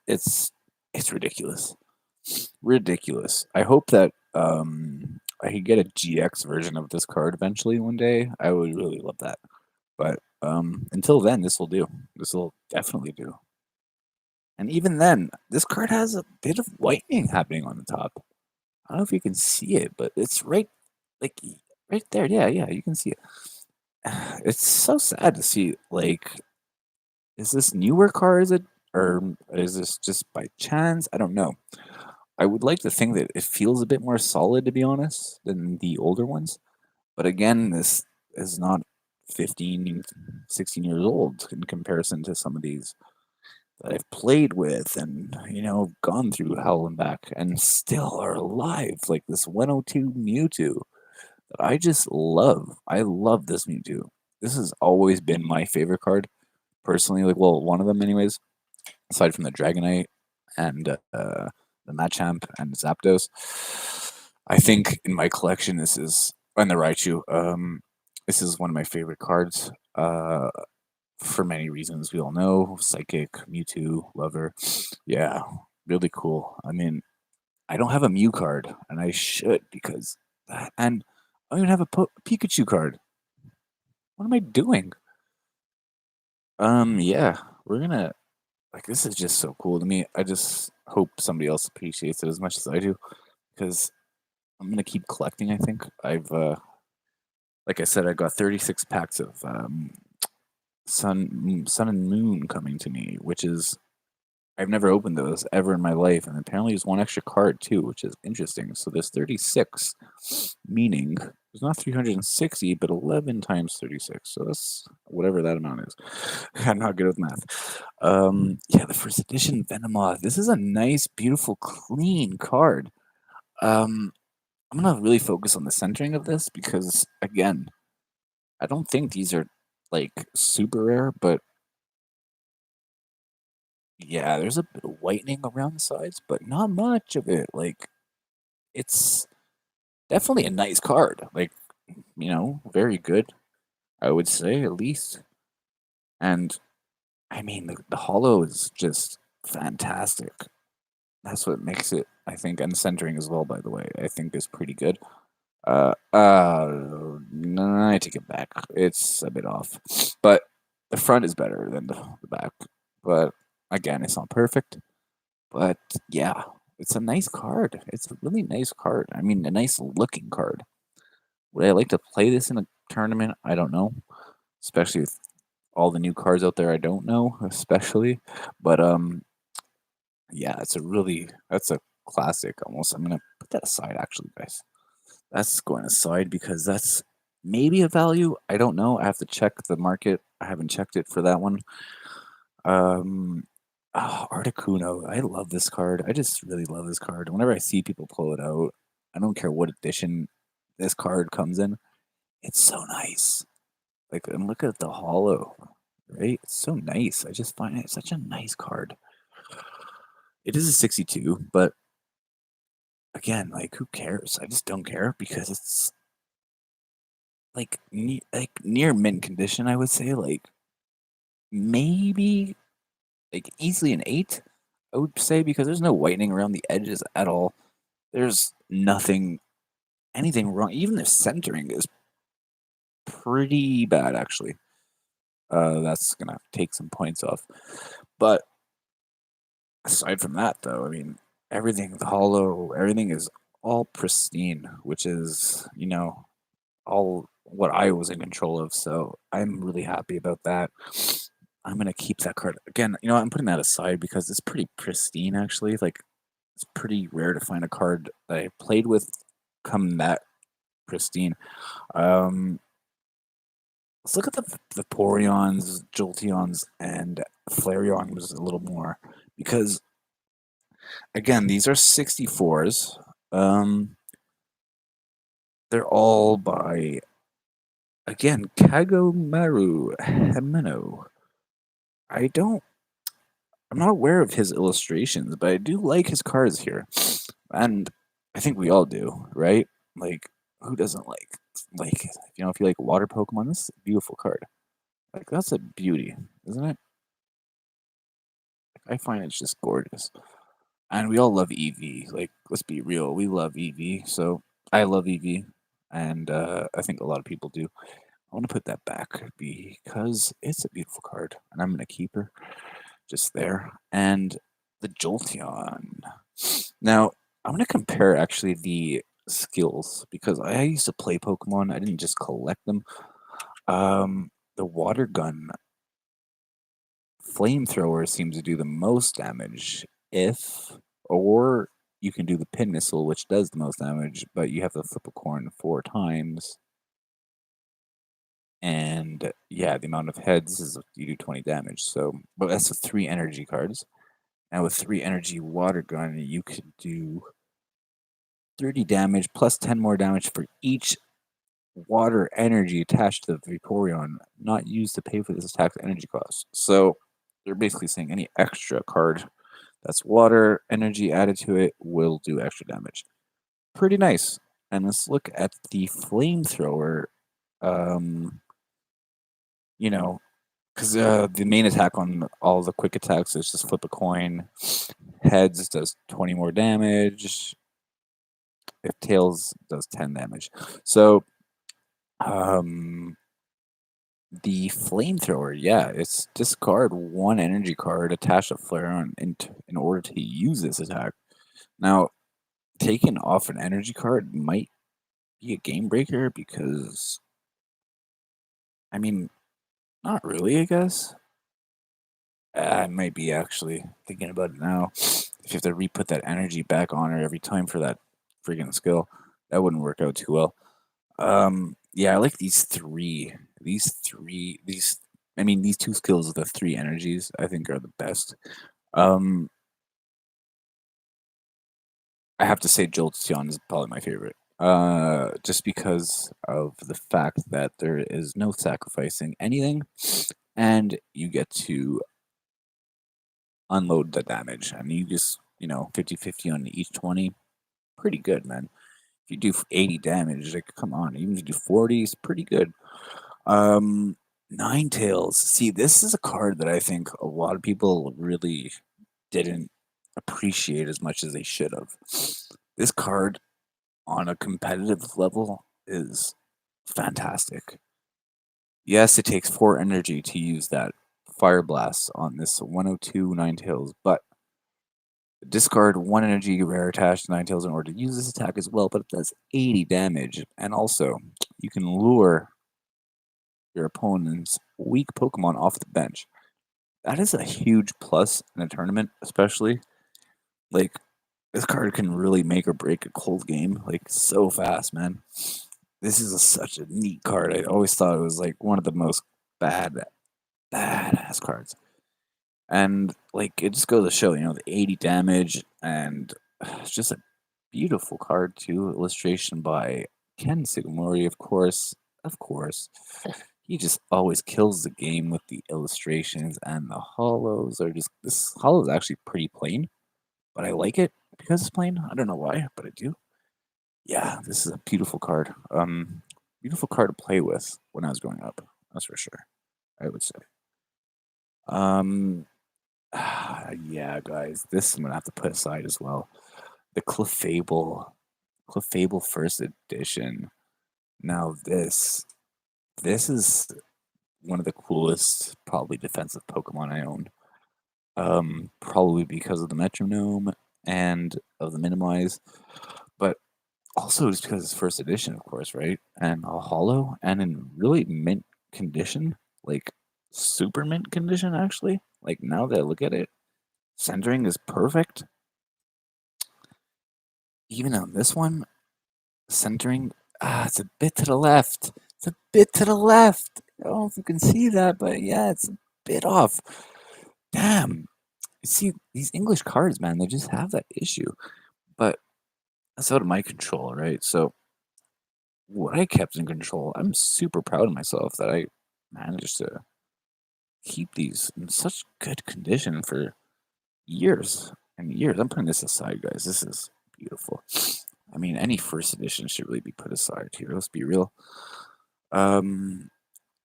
It's ridiculous. Ridiculous. I hope that I could get a GX version of this card eventually one day. I would really love that. But until then, this will do. This will definitely do. And even then, this card has a bit of whitening happening on the top. I don't know if you can see it, but it's like right there. Yeah, yeah, you can see it. It's so sad to see. Like, is this newer card? Is it, or is this just by chance? I don't know. I would like to think that it feels a bit more solid, to be honest, than the older ones. But again, this is not 15, 16 years old in comparison to some of these that I've played with and, gone through hell and back and still are alive. Like this 102 Mewtwo that I just love. I love this Mewtwo. This has always been my favorite card, personally. Like, well, one of them, anyways, aside from the Dragonite and the Machamp and Zapdos. I think in my collection, this is, and the Raichu, this is one of my favorite cards. For many reasons we all know. Psychic, Mewtwo, Lover. Yeah, really cool. I mean, I don't have a Mew card, and I should because and I don't even have a Pikachu card. What am I doing? Yeah, we're gonna like this is just so cool to me. I just hope somebody else appreciates it as much as I do because I'm gonna keep collecting. I think I've like I said, I got 36 packs of Sun and Moon coming to me, which is I've never opened those ever in my life, and apparently there's one extra card too, which is interesting. So there's 36, meaning It's not 360, but 11 times 36. So that's whatever that amount is. I'm not good with math. Yeah, the first edition Venomoth. This is a nice, beautiful, clean card. Um, I'm gonna really focus on the centering of this because, again, I don't think these are like super rare, but yeah, there's a bit of whitening around the sides, but not much of it. Like, it's definitely a nice card. Like, very good, I would say, at least. And I mean, the hollow is just fantastic. That's what makes it, I think, and centering as well, by the way, I think is pretty good. No, I take it back. It's a bit off, but the front is better than the back. But again, it's not perfect. But yeah, it's a nice card. It's a really nice card. I mean, a nice looking card. Would I like to play this in a tournament? I don't know, especially with all the new cards out there. I don't know, especially, but yeah, that's a classic almost. I'm gonna put that aside, actually, guys. That's going aside because that's maybe a value. I don't know. I have to check the market. I haven't checked it for that one. Um, Articuno. I love this card. I just really love this card. Whenever I see people pull it out, I don't care what edition this card comes in. It's so nice. Like, and look at the hollow, right? It's so nice. I just find it such a nice card. It is a 62, but again, like, who cares? I just don't care because it's like near mint condition. I would say like maybe like easily an 8. I would say because there's no whitening around the edges at all. There's anything wrong. Even the centering is pretty bad actually. That's gonna take some points off. But aside from that, though, I mean, everything hollow, everything is all pristine, which is all what I was in control of. So I'm really happy about that. I'm gonna keep that card again. I'm putting that aside because it's pretty pristine actually. Like it's pretty rare to find a card that I played with come that pristine. Um, let's look at the Porions, Jolteons, and Flareons a little more because again, these are 64s. They're all by again Kagamaru Himeno. I don't I'm not aware of his illustrations, but I do like his cards here. And I think we all do, right? Like, who doesn't like if you like water Pokemon, this is a beautiful card. Like that's a beauty, isn't it? I find it's just gorgeous. And we all love EV. Like, let's be real, we love EV. So I love EV, and I think a lot of people do. I want to put that back because it's a beautiful card, and I'm gonna keep her just there. And the Jolteon. Now, I'm gonna compare actually the skills because I used to play Pokemon. I didn't just collect them. The water gun flamethrower seems to do the most damage if or you can do the pin missile, which does the most damage, but you have to flip a coin 4 times. And yeah, the amount of heads is you do 20 damage. So, but that's with 3 energy cards. And with 3 energy water gun, you could do 30 damage plus 10 more damage for each water energy attached to the Vaporeon, not used to pay for this attack's energy cost. So they're basically saying any extra card that's water energy added to it will do extra damage. Pretty nice. And let's look at the flamethrower. Um, you know, because the main attack on all the quick attacks is just flip a coin. Heads does 20 more damage. If tails does 10 damage. So um, the flamethrower, yeah, it's discard 1 energy card, attach a flare on in order to use this attack. Now, taking off an energy card might be a game breaker because, I mean, not really, I guess. I might be actually thinking about it now. If you have to re-put that energy back on her every time for that freaking skill, that wouldn't work out too well. Yeah, I like these three. I mean, these two skills of the three energies, I think, are the best. Um, I have to say, Jolteon is probably my favorite. Just because of the fact that there is no sacrificing anything, and you get to unload the damage. I mean, you just, 50-50 on each 20. Pretty good, man. If you do 80 damage, like, come on. Even if you do 40, it's pretty good. Um, Ninetales. See, this is a card that I think a lot of people really didn't appreciate as much as they should have. This card on a competitive level is fantastic. Yes, it takes 4 energy to use that Fire Blast on this 102 Ninetales, but discard 1 energy rare attached to Ninetales in order to use this attack as well, but it does 80 damage. And also, you can lure your opponent's weak Pokemon off the bench. That is a huge plus in a tournament, especially. Like, this card can really make or break a cold game, like, so fast, man. This is such a neat card. I always thought it was, like, one of the most badass cards. And, like, it just goes to show, the 80 damage, and it's just a beautiful card, too. Illustration by Ken Sugimori, of course. Of course. He just always kills the game with the illustrations, and the hollows are just. This hollow is actually pretty plain, but I like it because it's plain. I don't know why, but I do. Yeah, this is a beautiful card. Beautiful card to play with when I was growing up. That's for sure. I would say. Um, yeah, guys, this I'm gonna have to put aside as well. The Clefable First Edition. Now this is one of the coolest, probably defensive Pokemon I own. Probably because of the metronome and of the minimize, but also just because it's first edition, of course, right? And a hollow and in really mint condition, like super mint condition, actually. Like now that I look at it, centering is perfect. Even on this one, centering, it's a bit to the left. It's a bit to the left. I don't know if you can see that, but yeah, it's a bit off. Damn. See, these English cards, man, they just have that issue. But that's out of my control, right? So what I kept in control, I'm super proud of myself that I managed to keep these in such good condition for years and years. I'm putting this aside, guys. This is beautiful. I mean, any first edition should really be put aside here. Let's be real. Um,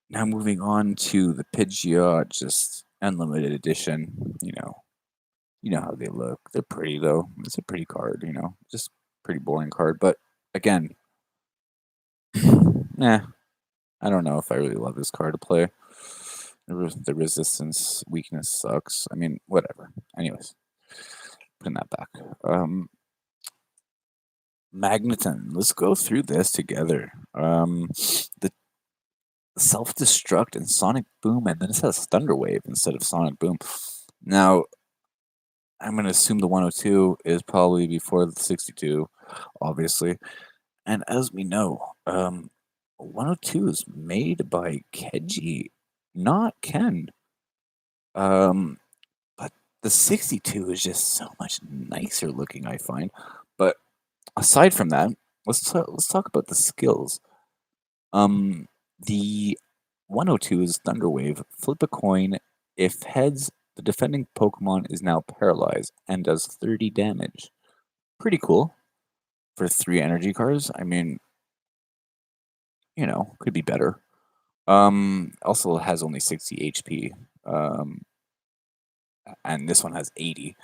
Now moving on to the Pidgeot, just unlimited edition. You know how they look. They're pretty though. It's a pretty card. Just pretty boring card. But again, nah, I don't know if I really love this card to play. The resistance weakness sucks. I mean, whatever. Anyways, putting that back. Magneton. Let's go through this together. The self destruct and Sonic Boom, and then it says Thunder Wave instead of Sonic Boom. Now, I'm going to assume the 102 is probably before the 62, obviously. And as we know, 102 is made by Keiji, not Ken. Um, but the 62 is just so much nicer looking, I find. But aside from that, let's talk about the skills. The 102 is Thunder Wave. Flip a coin. If heads, the defending Pokemon is now paralyzed and does 30 damage. Pretty cool for 3 energy cards. I mean, could be better. Also has only 60 HP. And this one has 80.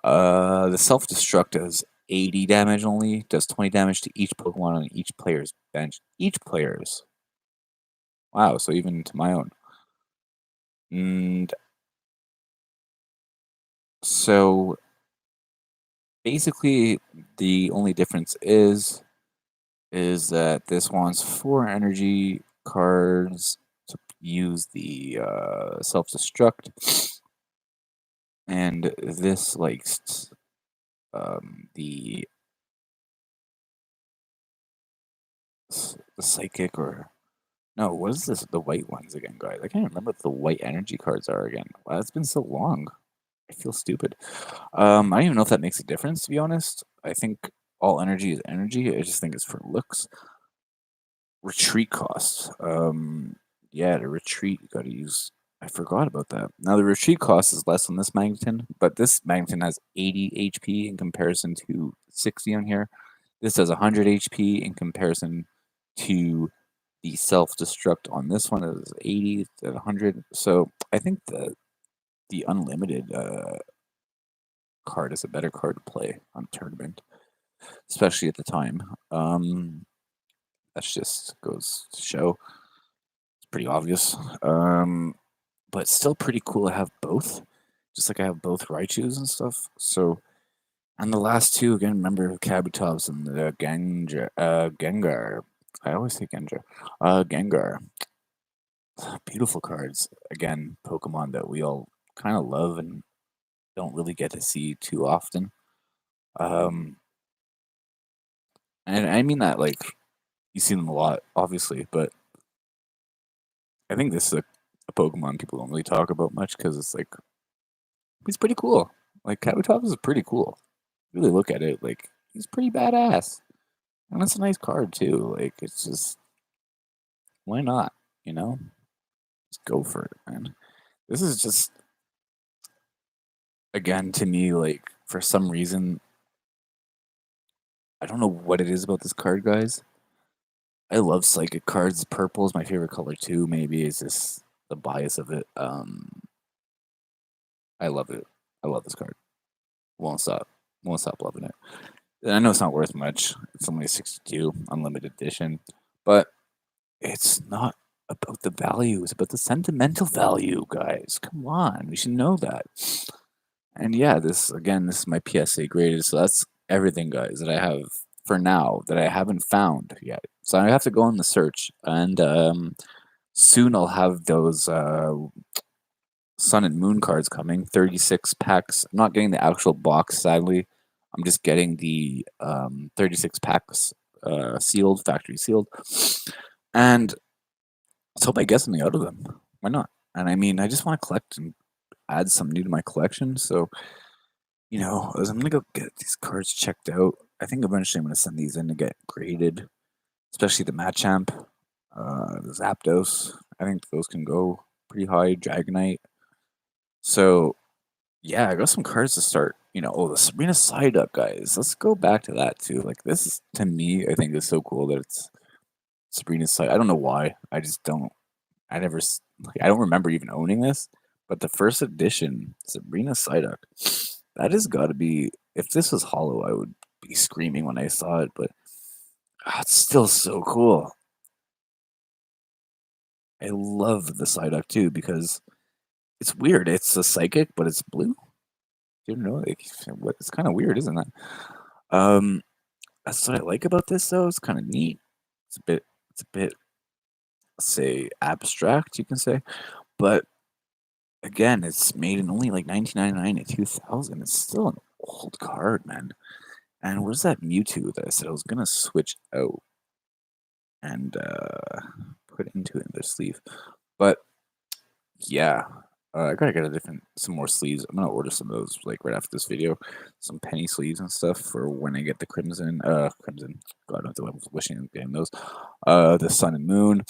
The self destruct does 80 damage only, does 20 damage to each Pokemon on each player's bench. Each player's. Wow, so even to my own. And so basically the only difference is that this wants 4 energy cards to use the self destruct, and this likes the the psychic or no, what is this? The white ones again, guys. I can't remember what the white energy cards are again. Wow, it's been so long. I feel stupid. I don't even know if that makes a difference, to be honest. I think all energy is energy. I just think it's for looks. Retreat costs. Yeah, to retreat, you gotta use. I forgot about that. Now, the retreat cost is less on this magneton, but this magneton has 80 HP in comparison to 60 on here. This has 100 HP in comparison to the self-destruct on this one. It is 80 to 100. So I think the unlimited card is a better card to play on tournament, especially at the time. That's just goes to show. It's pretty obvious. But still pretty cool to have both. Just like I have both Raichus and stuff. So, and the last two, again, remember Kabutops and the Gengar. I always say Gengar. Gengar. Beautiful cards. Again, Pokemon that we all kind of love and don't really get to see too often. And I mean that like you see them a lot, obviously, but I think this is a Pokemon people don't really talk about much because it's like he's pretty cool. Like Kabutops is pretty cool. Really look at it, like he's pretty badass, and it's a nice card too. Like it's just why not? You know, just go for it, man. This is just again to me like for some reason I don't know what it is about this card, guys. I love psychic cards. Purple is my favorite color too. Maybe it's just the bias of it. I love it. I love this card. Won't stop. Won't stop loving it. I know it's not worth much. It's only 62 unlimited edition, but it's not about the value. It's about the sentimental value, guys. Come on, we should know that. And yeah, this again, this is my PSA graded, so that's everything, guys, that I have for now that I haven't found yet. So I have to go on the search, and soon I'll have those Sun and Moon cards coming. 36 packs. I'm not getting the actual box, sadly. I'm just getting the 36 packs sealed, factory sealed, and let's hope I get something out of them. Why not? And I mean, I just want to collect and add some new to my collection. So, you know, as I'm gonna go get these cards checked out, I think eventually I'm gonna send these in to get graded, especially the Machamp, the Zapdos. I think those can go pretty high. Dragonite. So, yeah, I got some cards to start. You know, oh, the Sabrina Psyduck, guys. Let's go back to that too. Like this is to me, I think is so cool that it's Sabrina Psyduck. I don't know why. I just don't. I never. Like, I don't remember even owning this. But the first edition, Sabrina Psyduck, that has got to be. If this was hollow, I would be screaming when I saw it. But it's still so cool. I love the Psyduck too because it's weird. It's a psychic, but it's blue. You know, like, it's kind of weird, isn't it? That's what I like about this, though. It's kind of neat. It's a bit, say, abstract, you can say, but again, it's made in only like 1999 and 2000. It's still an old card, man. And where's that Mewtwo that I said I was gonna switch out and put into it in their sleeve? But yeah, I gotta get some more sleeves. I'm gonna order some of those like right after this video, some penny sleeves and stuff for when I get the crimson. God, I was wishing on getting those. The Sun and Moon.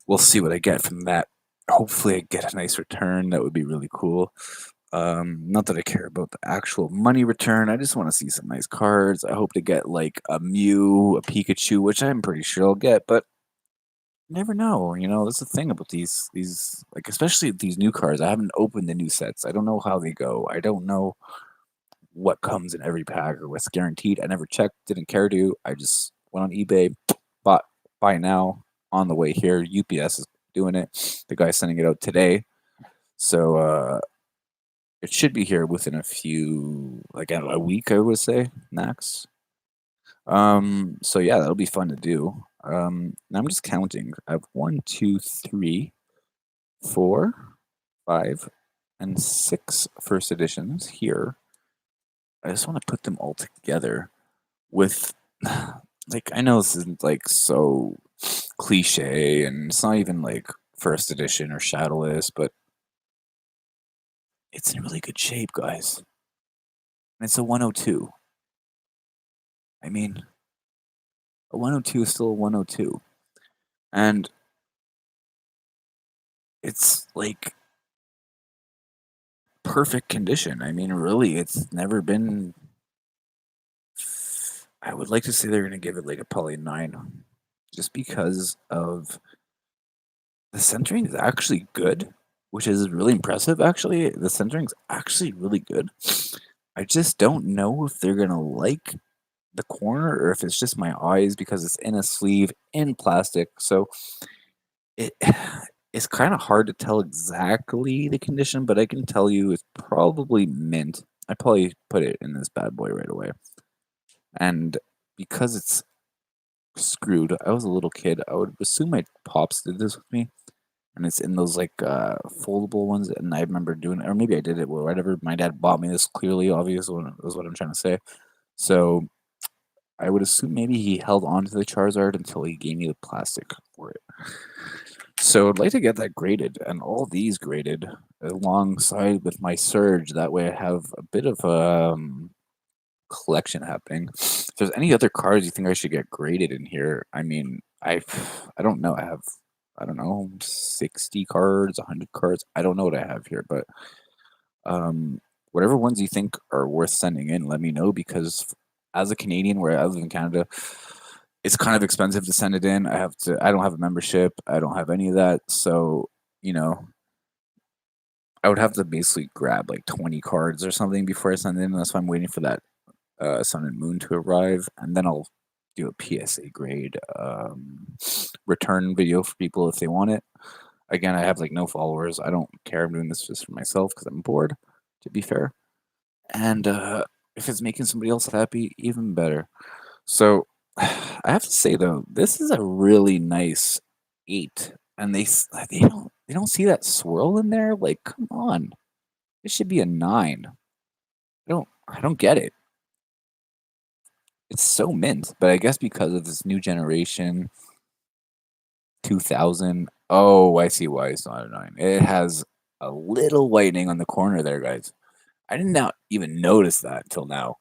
We'll see what I get from that. Hopefully, I get a nice return. That would be really cool. Not that I care about the actual money return. I just want to see some nice cards. I hope to get like a Mew, a Pikachu, which I'm pretty sure I'll get, but never know. You know, that's the thing about these like especially these new cards. I haven't opened the new sets. I don't know how they go. I don't know what comes in every pack or what's guaranteed. I never checked, didn't care to. I just went on eBay, bought buy now on the way here. UPS is doing it. The guy's sending it out today. So it should be here within a week, I would say, max. So yeah, that'll be fun to do. Now I'm just counting. I have 1, 2, 3, 4, 5, and 6 first editions here. I just want to put them all together with like I know this isn't like so cliche, and it's not even like first edition or shadowless, but it's in really good shape, guys. And it's a 102. I mean, a 102 is still a 102. And it's like perfect condition. I mean, really, it's never been. I would like to say they're going to give it like a probably 9, just because of the centering is actually good, which is really impressive. Actually, the centering is actually really good. I just don't know if they're going to like the corner or if it's just my eyes because it's in a sleeve in plastic. So it it's kind of hard to tell exactly the condition, but I can tell you it's probably mint. I probably put it in this bad boy right away. And because it's screwed, I was a little kid. I would assume my pops did this with me. And it's in those like foldable ones. And I remember doing it, or maybe I did it or whatever. My dad bought me this clearly, obvious was what I'm trying to say. So I would assume maybe he held on to the Charizard until he gave me the plastic for it. So I'd like to get that graded and all these graded alongside with my Surge. That way I have a bit of collection happening. If there's any other cards you think I should get graded in here, I mean, I don't know. I don't know 60 cards, 100 cards. I don't know what I have here, but whatever ones you think are worth sending in, let me know because as a Canadian where I live in Canada, it's kind of expensive to send it in. I don't have a membership. I don't have any of that. So, you know, I would have to basically grab like 20 cards or something before I send it in. That's why I'm waiting for that Sun and Moon to arrive. And then I'll do a PSA grade return video for people if they want it. Again, I have like no followers. I don't care. I'm doing this just for myself because I'm bored, to be fair. And if it's making somebody else happy, even better. So I have to say though, this is a really nice 8, and they don't see that swirl in there. Like, come on, it should be a 9. I don't get it. It's so mint, but I guess because of this new generation, 2000. Oh, I see why it's not a 9. It has a little whitening on the corner there, guys. I did not even notice that till now.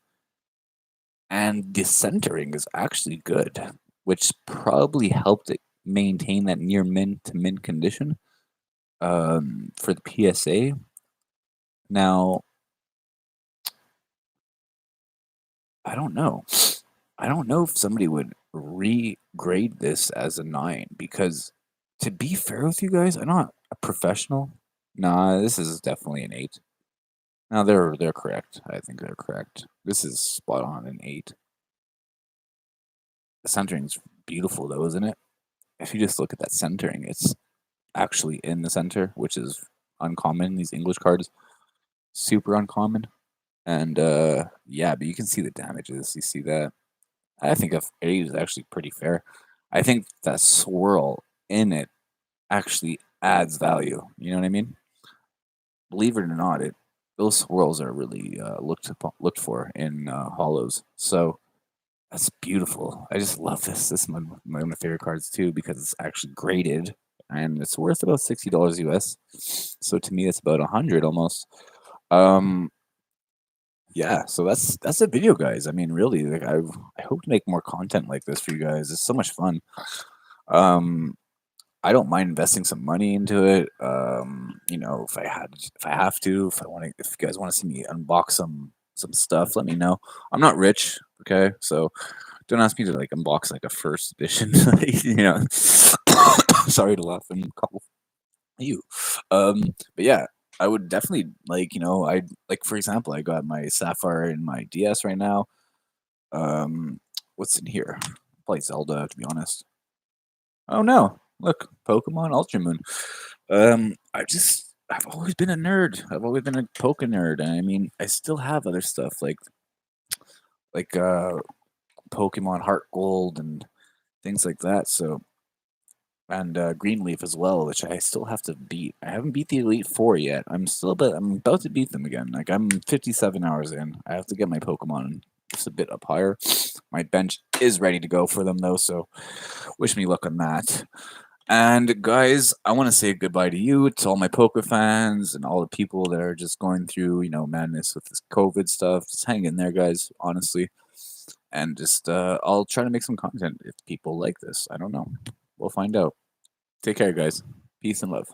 And the centering is actually good, which probably helped it maintain that near mint to mint condition for the PSA. Now, I don't know. I don't know if somebody would regrade this as a 9 because, to be fair with you guys, I'm not a professional. Nah, this is definitely an 8. Now they're correct. I think they're correct. This is spot on an 8. The centering's beautiful though, isn't it? If you just look at that centering, it's actually in the center, which is uncommon. These English cards, super uncommon. And yeah, but you can see the damages. You see that? I think a 8 is actually pretty fair. I think that swirl in it actually adds value. You know what I mean? Believe it or not, it those swirls are really looked for in hollows. So that's beautiful. I just love this. This is one of my favorite cards too because it's actually graded and it's worth about $60 US. So to me, it's about 100 almost. Um, yeah. So that's a video, guys. I mean, really, like I hope to make more content like this for you guys. It's so much fun. Um, I don't mind investing some money into it. You know, if I have to, if you guys want to see me unbox some stuff, let me know. I'm not rich, okay? So don't ask me to like unbox like a first edition. You know, sorry to laugh and call you. But yeah, I would definitely like I like for example, I got my Sapphire in my DS right now. Um, what's in here? Play Zelda, to be honest. Oh no! Look, Pokemon Ultra Moon. I've always been a nerd. I've always been a Poke nerd. And I mean, I still have other stuff like Pokemon Heart Gold and things like that. So and Greenleaf as well, which I still have to beat. I haven't beat the Elite Four yet. I'm about to beat them again. Like I'm 57 hours in. I have to get my Pokemon just a bit up higher. My bench is ready to go for them though, so wish me luck on that. And guys, I want to say goodbye to you, to all my poker fans, and all the people that are just going through, madness with this COVID stuff. Just hang in there, guys. Honestly, and just I'll try to make some content if people like this. I don't know. We'll find out. Take care, guys. Peace and love.